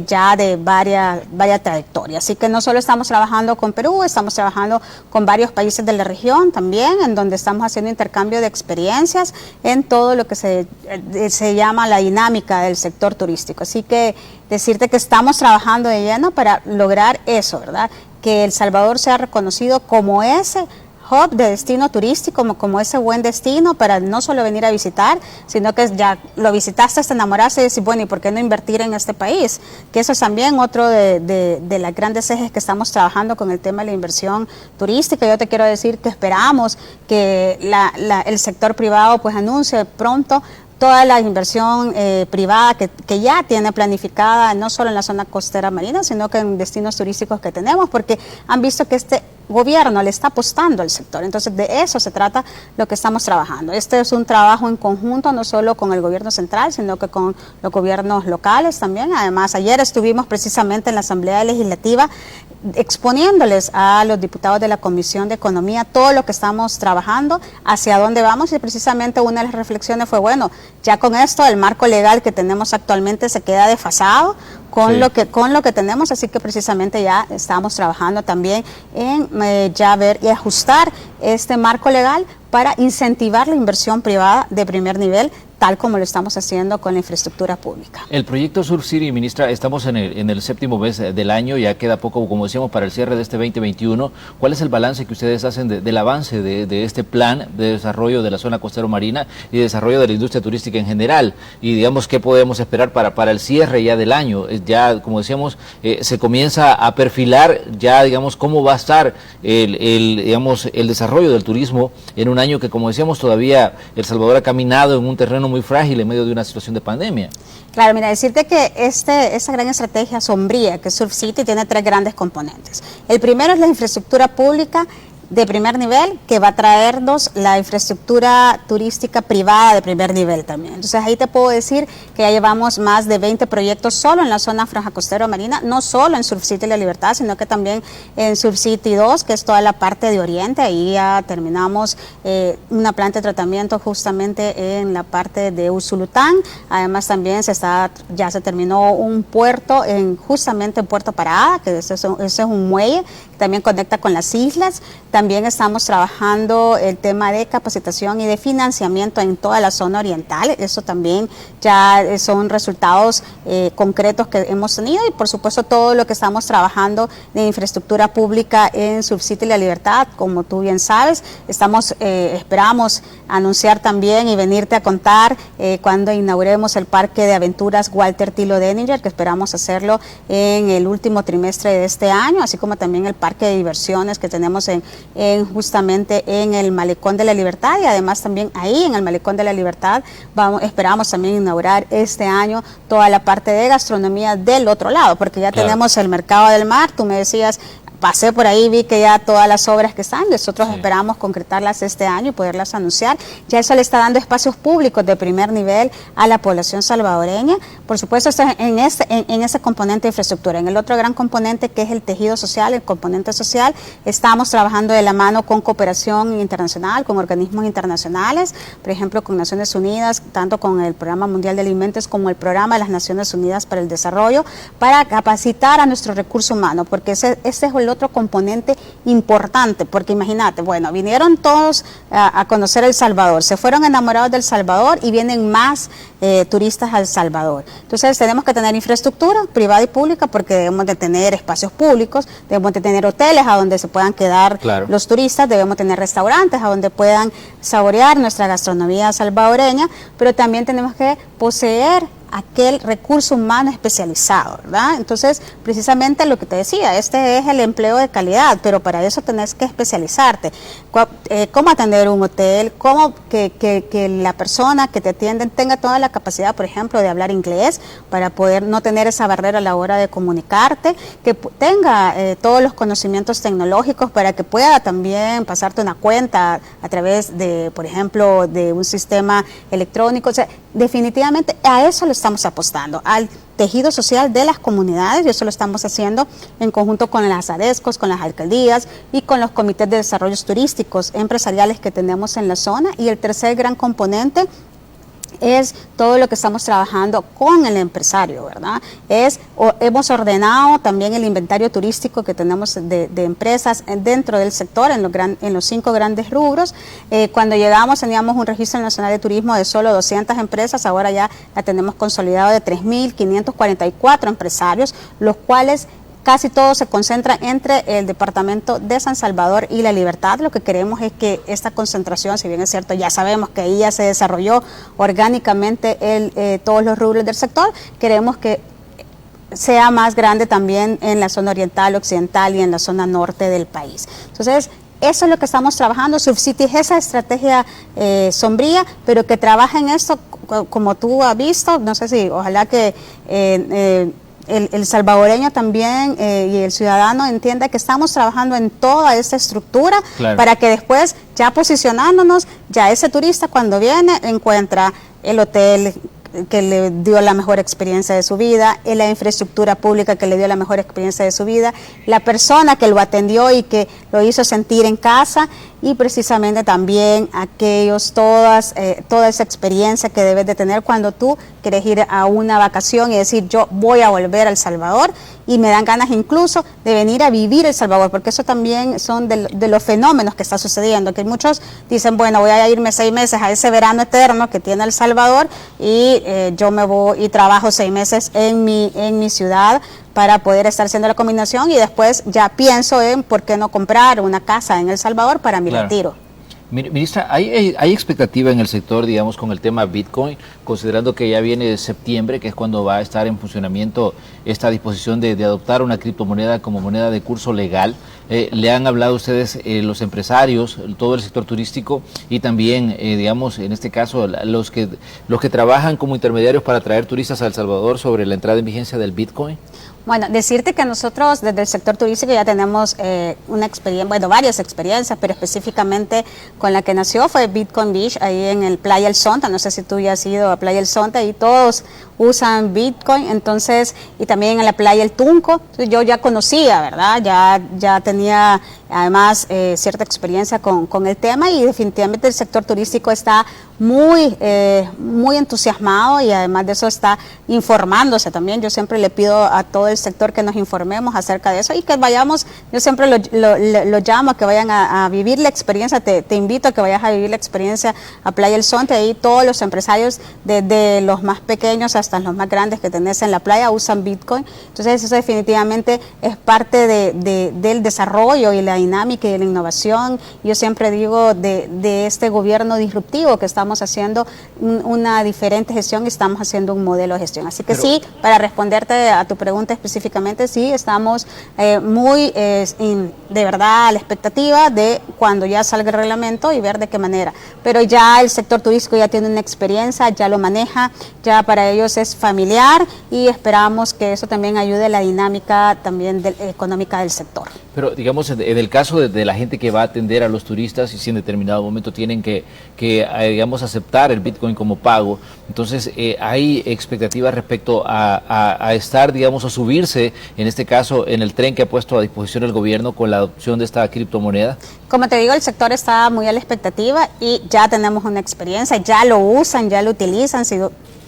ya de varias trayectorias. Así que no solo estamos trabajando con Perú, estamos trabajando con varios países de la región también, en donde estamos haciendo intercambio de experiencias en todo lo que se llama la dinámica del sector turístico. Así que decirte que estamos trabajando de lleno para lograr eso, ¿verdad? Que El Salvador sea reconocido como ese hub de destino turístico, como ese buen destino para no solo venir a visitar, sino que ya lo visitaste, te enamoraste y decís, bueno, ¿y por qué no invertir en este país? Que eso es también otro de los grandes ejes que estamos trabajando con el tema de la inversión turística. Yo te quiero decir que esperamos que el sector privado pues anuncie pronto toda la inversión privada que ya tiene planificada, no solo en la zona costera marina, sino que en destinos turísticos que tenemos, porque han visto que este gobierno le está apostando al sector. Entonces, de eso se trata lo que estamos trabajando. Este es un trabajo en conjunto, no solo con el gobierno central, sino que con los gobiernos locales también. Además, ayer estuvimos precisamente en la Asamblea Legislativa exponiéndoles a los diputados de la Comisión de Economía todo lo que estamos trabajando, hacia dónde vamos, y precisamente una de las reflexiones fue, bueno, ya con esto el marco legal que tenemos actualmente se queda desfasado con lo que tenemos, así que precisamente ya estamos trabajando también en ya ver y ajustar este marco legal para incentivar la inversión privada de primer nivel, tal como lo estamos haciendo con la infraestructura pública. El proyecto Surf City, ministra, estamos en el séptimo mes del año, ya queda poco, como decíamos, para el cierre de este 2021. ¿Cuál es el balance que ustedes hacen del avance de este plan de desarrollo de la zona costero marina y desarrollo de la industria turística en general? Y digamos, ¿qué podemos esperar para el cierre ya del año? Ya, como decíamos, se comienza a perfilar ya, digamos, cómo va a estar el desarrollo del turismo en un año que, como decíamos, todavía El Salvador ha caminado en un terreno muy frágil en medio de una situación de pandemia. Claro, mira, decirte que esa gran estrategia sombría que Surf City tiene 3 grandes componentes. El primero es la infraestructura pública de primer nivel, que va a traernos la infraestructura turística privada de primer nivel también. Entonces ahí te puedo decir que ya llevamos más de 20 proyectos solo en la zona franja costero marina, no solo en Surf City La Libertad, sino que también en Surf City 2, que es toda la parte de Oriente. Ahí ya terminamos una planta de tratamiento justamente en la parte de Usulután. Además también ya se terminó un puerto justamente en Puerto Parada, que ese es un muelle que también conecta con las islas. También estamos trabajando el tema de capacitación y de financiamiento en toda la zona oriental. Eso también ya son resultados concretos que hemos tenido, y por supuesto todo lo que estamos trabajando de infraestructura pública en Surf City La Libertad, como tú bien sabes, esperamos anunciar también y venirte a contar cuando inauguremos el parque de aventuras Walter Tilo Denninger, que esperamos hacerlo en el último trimestre de este año, así como también el parque de diversiones que tenemos justamente en el Malecón de la Libertad, y además también ahí en el Malecón de la Libertad esperamos también inaugurar este año toda la parte de gastronomía del otro lado, porque ya tenemos el mercado del mar. Tú me decías, pasé por ahí, vi que ya todas las obras que están, nosotros esperamos concretarlas este año y poderlas anunciar. Ya eso le está dando espacios públicos de primer nivel a la población salvadoreña. Por supuesto, esto en ese componente de infraestructura. En el otro gran componente, que es el tejido social, el componente social, estamos trabajando de la mano con cooperación internacional, con organismos internacionales, por ejemplo, con Naciones Unidas, tanto con el Programa Mundial de Alimentos como el Programa de las Naciones Unidas para el Desarrollo, para capacitar a nuestro recurso humano, porque ese es el otro componente importante, porque imagínate, bueno, vinieron todos a conocer El Salvador, se fueron enamorados del Salvador y vienen más turistas al Salvador. Entonces tenemos que tener infraestructura privada y pública, porque debemos de tener espacios públicos, debemos de tener hoteles a donde se puedan quedar los turistas, debemos tener restaurantes a donde puedan saborear nuestra gastronomía salvadoreña, pero también tenemos que poseer aquel recurso humano especializado, ¿verdad? Entonces, precisamente lo que te decía, este es el empleo de calidad, pero para eso tenés que especializarte. Cómo atender un hotel, cómo que la persona que te atiende tenga toda la capacidad, por ejemplo, de hablar inglés, para poder no tener esa barrera a la hora de comunicarte, que tenga todos los conocimientos tecnológicos para que pueda también pasarte una cuenta a través de, por ejemplo, de un sistema electrónico. O sea, definitivamente a eso lo estamos apostando, al tejido social de las comunidades, y eso lo estamos haciendo en conjunto con las ADESCOs, con las alcaldías y con los comités de desarrollos turísticos empresariales que tenemos en la zona. Y el tercer gran componente es todo lo que estamos trabajando con el empresario, ¿verdad? Hemos ordenado también el inventario turístico que tenemos de empresas dentro del sector, en los 5 grandes rubros. Cuando llegamos teníamos un registro nacional de turismo de solo 200 empresas, ahora ya la tenemos consolidado de 3.544 empresarios, los cuales casi todo se concentra entre el departamento de San Salvador y La Libertad. Lo que queremos es que esta concentración, si bien es cierto, ya sabemos que ahí ya se desarrolló orgánicamente todos los rubros del sector, queremos que sea más grande también en la zona oriental, occidental y en la zona norte del país. Entonces, eso es lo que estamos trabajando. Subcity es esa estrategia sombría, pero que trabaja en esto, como tú has visto, no sé si, ojalá que el salvadoreño también y el ciudadano entienda que estamos trabajando en toda esta estructura, claro, para que después, ya posicionándonos, ya ese turista cuando viene encuentra el hotel que le dio la mejor experiencia de su vida, en la infraestructura pública que le dio la mejor experiencia de su vida, la persona que lo atendió y que lo hizo sentir en casa, y precisamente también toda esa experiencia que debes de tener cuando tú quieres ir a una vacación y decir, yo voy a volver a El Salvador, y me dan ganas incluso de venir a vivir El Salvador, porque eso también son de los fenómenos que está sucediendo, que muchos dicen, bueno, voy a irme 6 meses a ese verano eterno que tiene El Salvador, y yo me voy y trabajo 6 meses en mi ciudad para poder estar haciendo la combinación, y después ya pienso en por qué no comprar una casa en El Salvador para mi retiro. Ministra, ¿hay expectativa en el sector, digamos, con el tema Bitcoin, considerando que ya viene de septiembre, que es cuando va a estar en funcionamiento esta disposición de adoptar una criptomoneda como moneda de curso legal? ¿Le han hablado ustedes los empresarios, todo el sector turístico y también, digamos, en este caso, los que trabajan como intermediarios para traer turistas a El Salvador sobre la entrada en vigencia del Bitcoin? Bueno, decirte que nosotros desde el sector turístico ya tenemos una experiencia, bueno, varias experiencias, pero específicamente con la que nació fue Bitcoin Beach, ahí en el Playa El Sonta. No sé si tú ya has ido a Playa El Sonta, y todos usan Bitcoin, entonces, y también en la Playa El Tunco. Yo ya conocía, ¿verdad? Ya tenía además cierta experiencia con el tema, y definitivamente el sector turístico está muy entusiasmado, y además de eso está informándose también. Yo siempre le pido a todo el sector que nos informemos acerca de eso y que vayamos, yo siempre lo llamo a que vayan a vivir la experiencia. Te invito a que vayas a vivir la experiencia a Playa El Sonte. Ahí todos los empresarios, desde los más pequeños hasta los más grandes que tenés en la playa, usan Bitcoin. Entonces eso definitivamente es parte del desarrollo y la dinámica y de la innovación. Yo siempre digo de este gobierno disruptivo que estamos haciendo una diferente gestión, y estamos haciendo un modelo de gestión. Así que sí, para responderte a tu pregunta específicamente, sí, estamos de verdad a la expectativa de cuando ya salga el reglamento y ver de qué manera. Pero ya el sector turístico ya tiene una experiencia, ya lo maneja, ya para ellos es familiar, y esperamos que eso también ayude a la dinámica también económica del sector. Pero digamos, en el caso de la gente que va a atender a los turistas, y si en determinado momento tienen que digamos, aceptar el Bitcoin como pago, entonces hay expectativas respecto a estar, digamos, a subirse, en este caso, en el tren que ha puesto a disposición el gobierno con la adopción de esta criptomoneda. Como te digo, el sector está muy a la expectativa y ya tenemos una experiencia, ya lo usan, ya lo utilizan. Si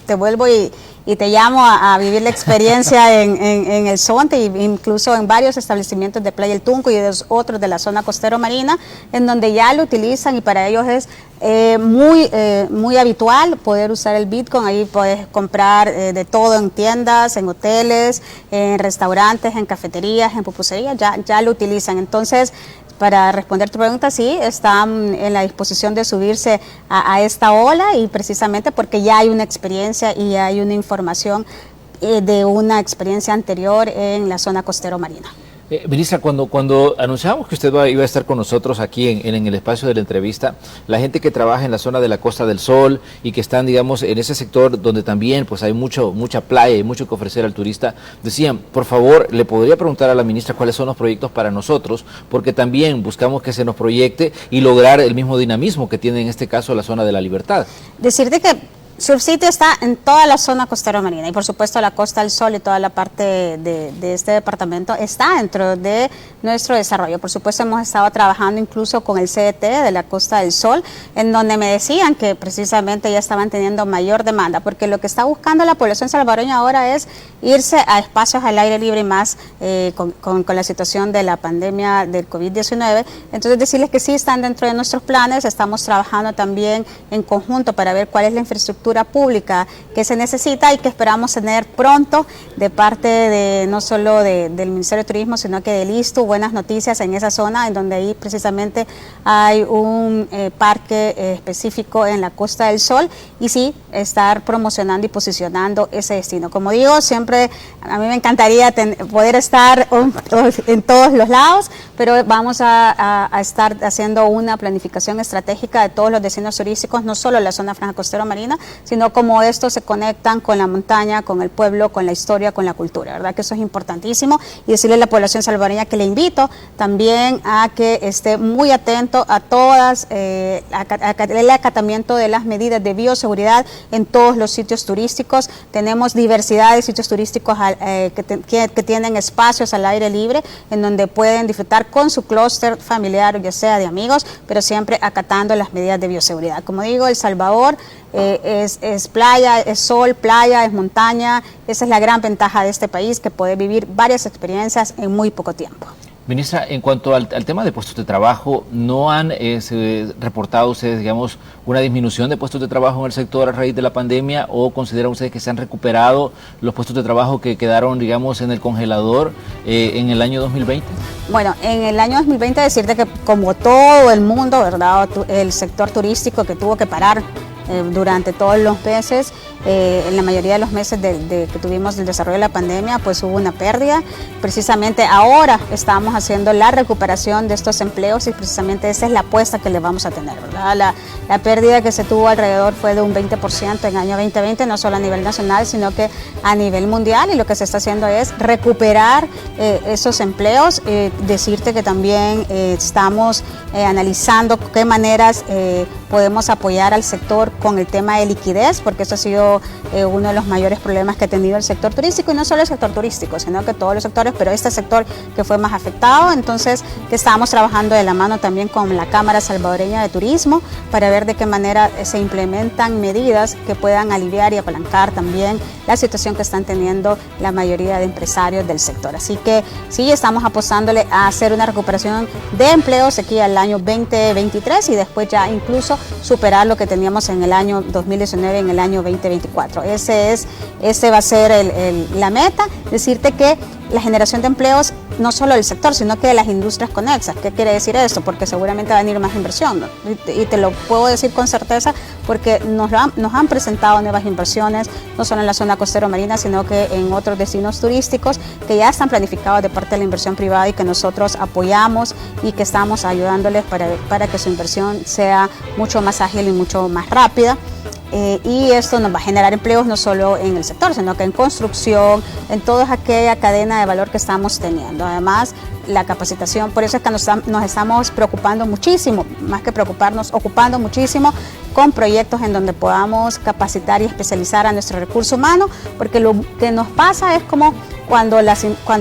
te vuelvo y te llamo a vivir la experiencia en El Sonte, incluso en varios establecimientos de Playa El Tunco y de otros de la zona costero marina, en donde ya lo utilizan, y para ellos es muy habitual poder usar el Bitcoin. Ahí puedes comprar de todo en tiendas, en hoteles, en restaurantes, en cafeterías, en pupuserías, ya lo utilizan. Entonces, para responder tu pregunta, sí, están en la disposición de subirse a esta ola, y precisamente porque ya hay una experiencia y hay una información de una experiencia anterior en la zona costero marina. Ministra, cuando anunciamos que usted iba a estar con nosotros aquí en el espacio de la entrevista, la gente que trabaja en la zona de la Costa del Sol y que están, digamos, en ese sector donde también pues hay mucha playa y mucho que ofrecer al turista, decían, por favor, le podría preguntar a la ministra cuáles son los proyectos para nosotros, porque también buscamos que se nos proyecte y lograr el mismo dinamismo que tiene en este caso la zona de la Libertad. Decirte que Sursitio está en toda la zona costero marina, y por supuesto la Costa del Sol y toda la parte de este departamento está dentro de nuestro desarrollo. Por supuesto hemos estado trabajando incluso con el CDT de la Costa del Sol, en donde me decían que precisamente ya estaban teniendo mayor demanda, porque lo que está buscando la población salvadoreña ahora es irse a espacios al aire libre, y más con la situación de la pandemia del COVID-19. Entonces decirles que sí están dentro de nuestros planes. Estamos trabajando también en conjunto para ver cuál es la infraestructura pública que se necesita y que esperamos tener pronto de parte de no solo del Ministerio de Turismo, sino que del ISTU, buenas noticias en esa zona, en donde ahí precisamente hay un parque específico en la Costa del Sol, y sí, estar promocionando y posicionando ese destino. Como digo, siempre a mí me encantaría poder estar en todos los lados, pero vamos a estar haciendo una planificación estratégica de todos los destinos turísticos, no solo la zona franja costero marina, sino cómo estos se conectan con la montaña, con el pueblo, con la historia, con la cultura, ¿verdad? Que eso es importantísimo, y decirle a la población salvadoreña que le invito también a que esté muy atento a todas, el acatamiento de las medidas de bioseguridad en todos los sitios turísticos. Tenemos diversidad de sitios turísticos que tienen espacios al aire libre, en donde pueden disfrutar con su clúster familiar, ya sea de amigos, pero siempre acatando las medidas de bioseguridad. Como digo, El Salvador es playa, es sol, playa, es montaña. Esa es la gran ventaja de este país, que puede vivir varias experiencias en muy poco tiempo. Ministra, en cuanto al tema de puestos de trabajo, ¿no han reportado ustedes, digamos, una disminución de puestos de trabajo en el sector a raíz de la pandemia, o consideran ustedes que se han recuperado los puestos de trabajo que quedaron, digamos, en el congelador en el año 2020? Bueno, en el año 2020 decirte que como todo el mundo, ¿verdad?, el sector turístico que tuvo que parar durante todos los meses, en la mayoría de los meses que tuvimos el desarrollo de la pandemia, pues hubo una pérdida. Precisamente ahora estamos haciendo la recuperación de estos empleos, y precisamente esa es la apuesta que le vamos a tener, ¿verdad? La pérdida que se tuvo alrededor fue de un 20% en el año 2020, no solo a nivel nacional, sino que a nivel mundial, y lo que se está haciendo es recuperar esos empleos. Decirte que también estamos analizando qué maneras podemos apoyar al sector con el tema de liquidez, porque eso ha sido uno de los mayores problemas que ha tenido el sector turístico, y no solo el sector turístico, sino que todos los sectores, pero este sector que fue más afectado. Entonces, que estamos trabajando de la mano también con la Cámara Salvadoreña de Turismo para ver de qué manera se implementan medidas que puedan aliviar y apalancar también la situación que están teniendo la mayoría de empresarios del sector. Así que sí, estamos apostándole a hacer una recuperación de empleos aquí al año 2023, y después ya incluso superar lo que teníamos en el año 2019, en el año 2024. Ese va a ser la meta. Decirte que la generación de empleos, no solo del sector, sino que de las industrias conexas. ¿Qué quiere decir esto? Porque seguramente va a venir más inversión, ¿no? Y te lo puedo decir con certeza, porque nos han presentado nuevas inversiones, no solo en la zona costero marina, sino que en otros destinos turísticos que ya están planificados de parte de la inversión privada, y que nosotros apoyamos y que estamos ayudándoles para que su inversión sea mucho más ágil y mucho más rápida. Y esto nos va a generar empleos no solo en el sector, sino que en construcción, en toda aquella cadena de valor que estamos teniendo. Además, la capacitación, por eso es que nos estamos preocupando muchísimo, más que preocuparnos, ocupando muchísimo con proyectos en donde podamos capacitar y especializar a nuestro recurso humano, porque lo que nos pasa es como cuando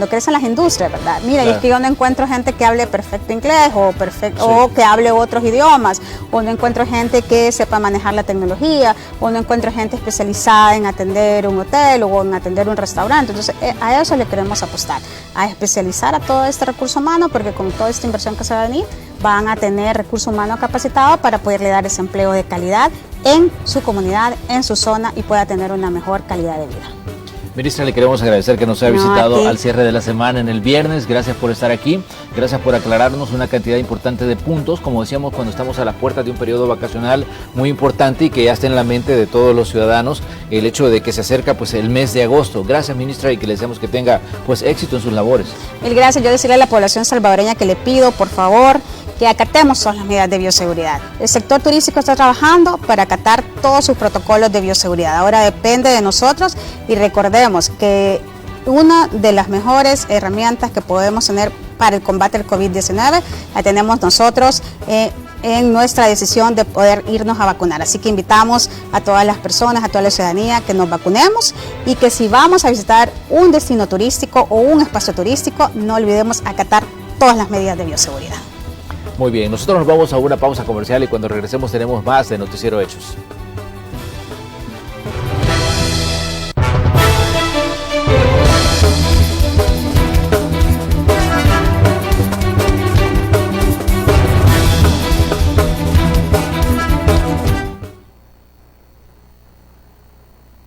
crecen las industrias, ¿verdad? Mira, claro. Y es que yo no encuentro gente que hable perfecto inglés o que hable otros idiomas, o no encuentro gente que sepa manejar la tecnología, o no encuentro gente especializada en atender un hotel o en atender un restaurante. Entonces, a eso le queremos apostar, a especializar a todo este recurso humano, porque con toda esta inversión que se va a venir, van a tener recurso humano capacitado para poderle dar ese empleo de calidad en su comunidad, en su zona, y pueda tener una mejor calidad de vida. Ministra, le queremos agradecer que nos haya visitado al cierre de la semana en el viernes. Gracias por estar aquí, gracias por aclararnos una cantidad importante de puntos, como decíamos, cuando estamos a las puertas de un periodo vacacional muy importante y que ya está en la mente de todos los ciudadanos el hecho de que se acerca pues el mes de agosto. Gracias, ministra, y que le deseamos que tenga pues éxito en sus labores. Mil gracias. Yo decirle a la población salvadoreña que le pido, por favor, que acatemos todas las medidas de bioseguridad. El sector turístico está trabajando para acatar todos sus protocolos de bioseguridad. Ahora depende de nosotros y recordemos que una de las mejores herramientas que podemos tener para el combate al COVID-19 la tenemos nosotros en nuestra decisión de poder irnos a vacunar. Así que invitamos a todas las personas, a toda la ciudadanía que nos vacunemos y que si vamos a visitar un destino turístico o un espacio turístico, no olvidemos acatar todas las medidas de bioseguridad. Muy bien, nosotros nos vamos a una pausa comercial y cuando regresemos tenemos más de Noticiero Hechos.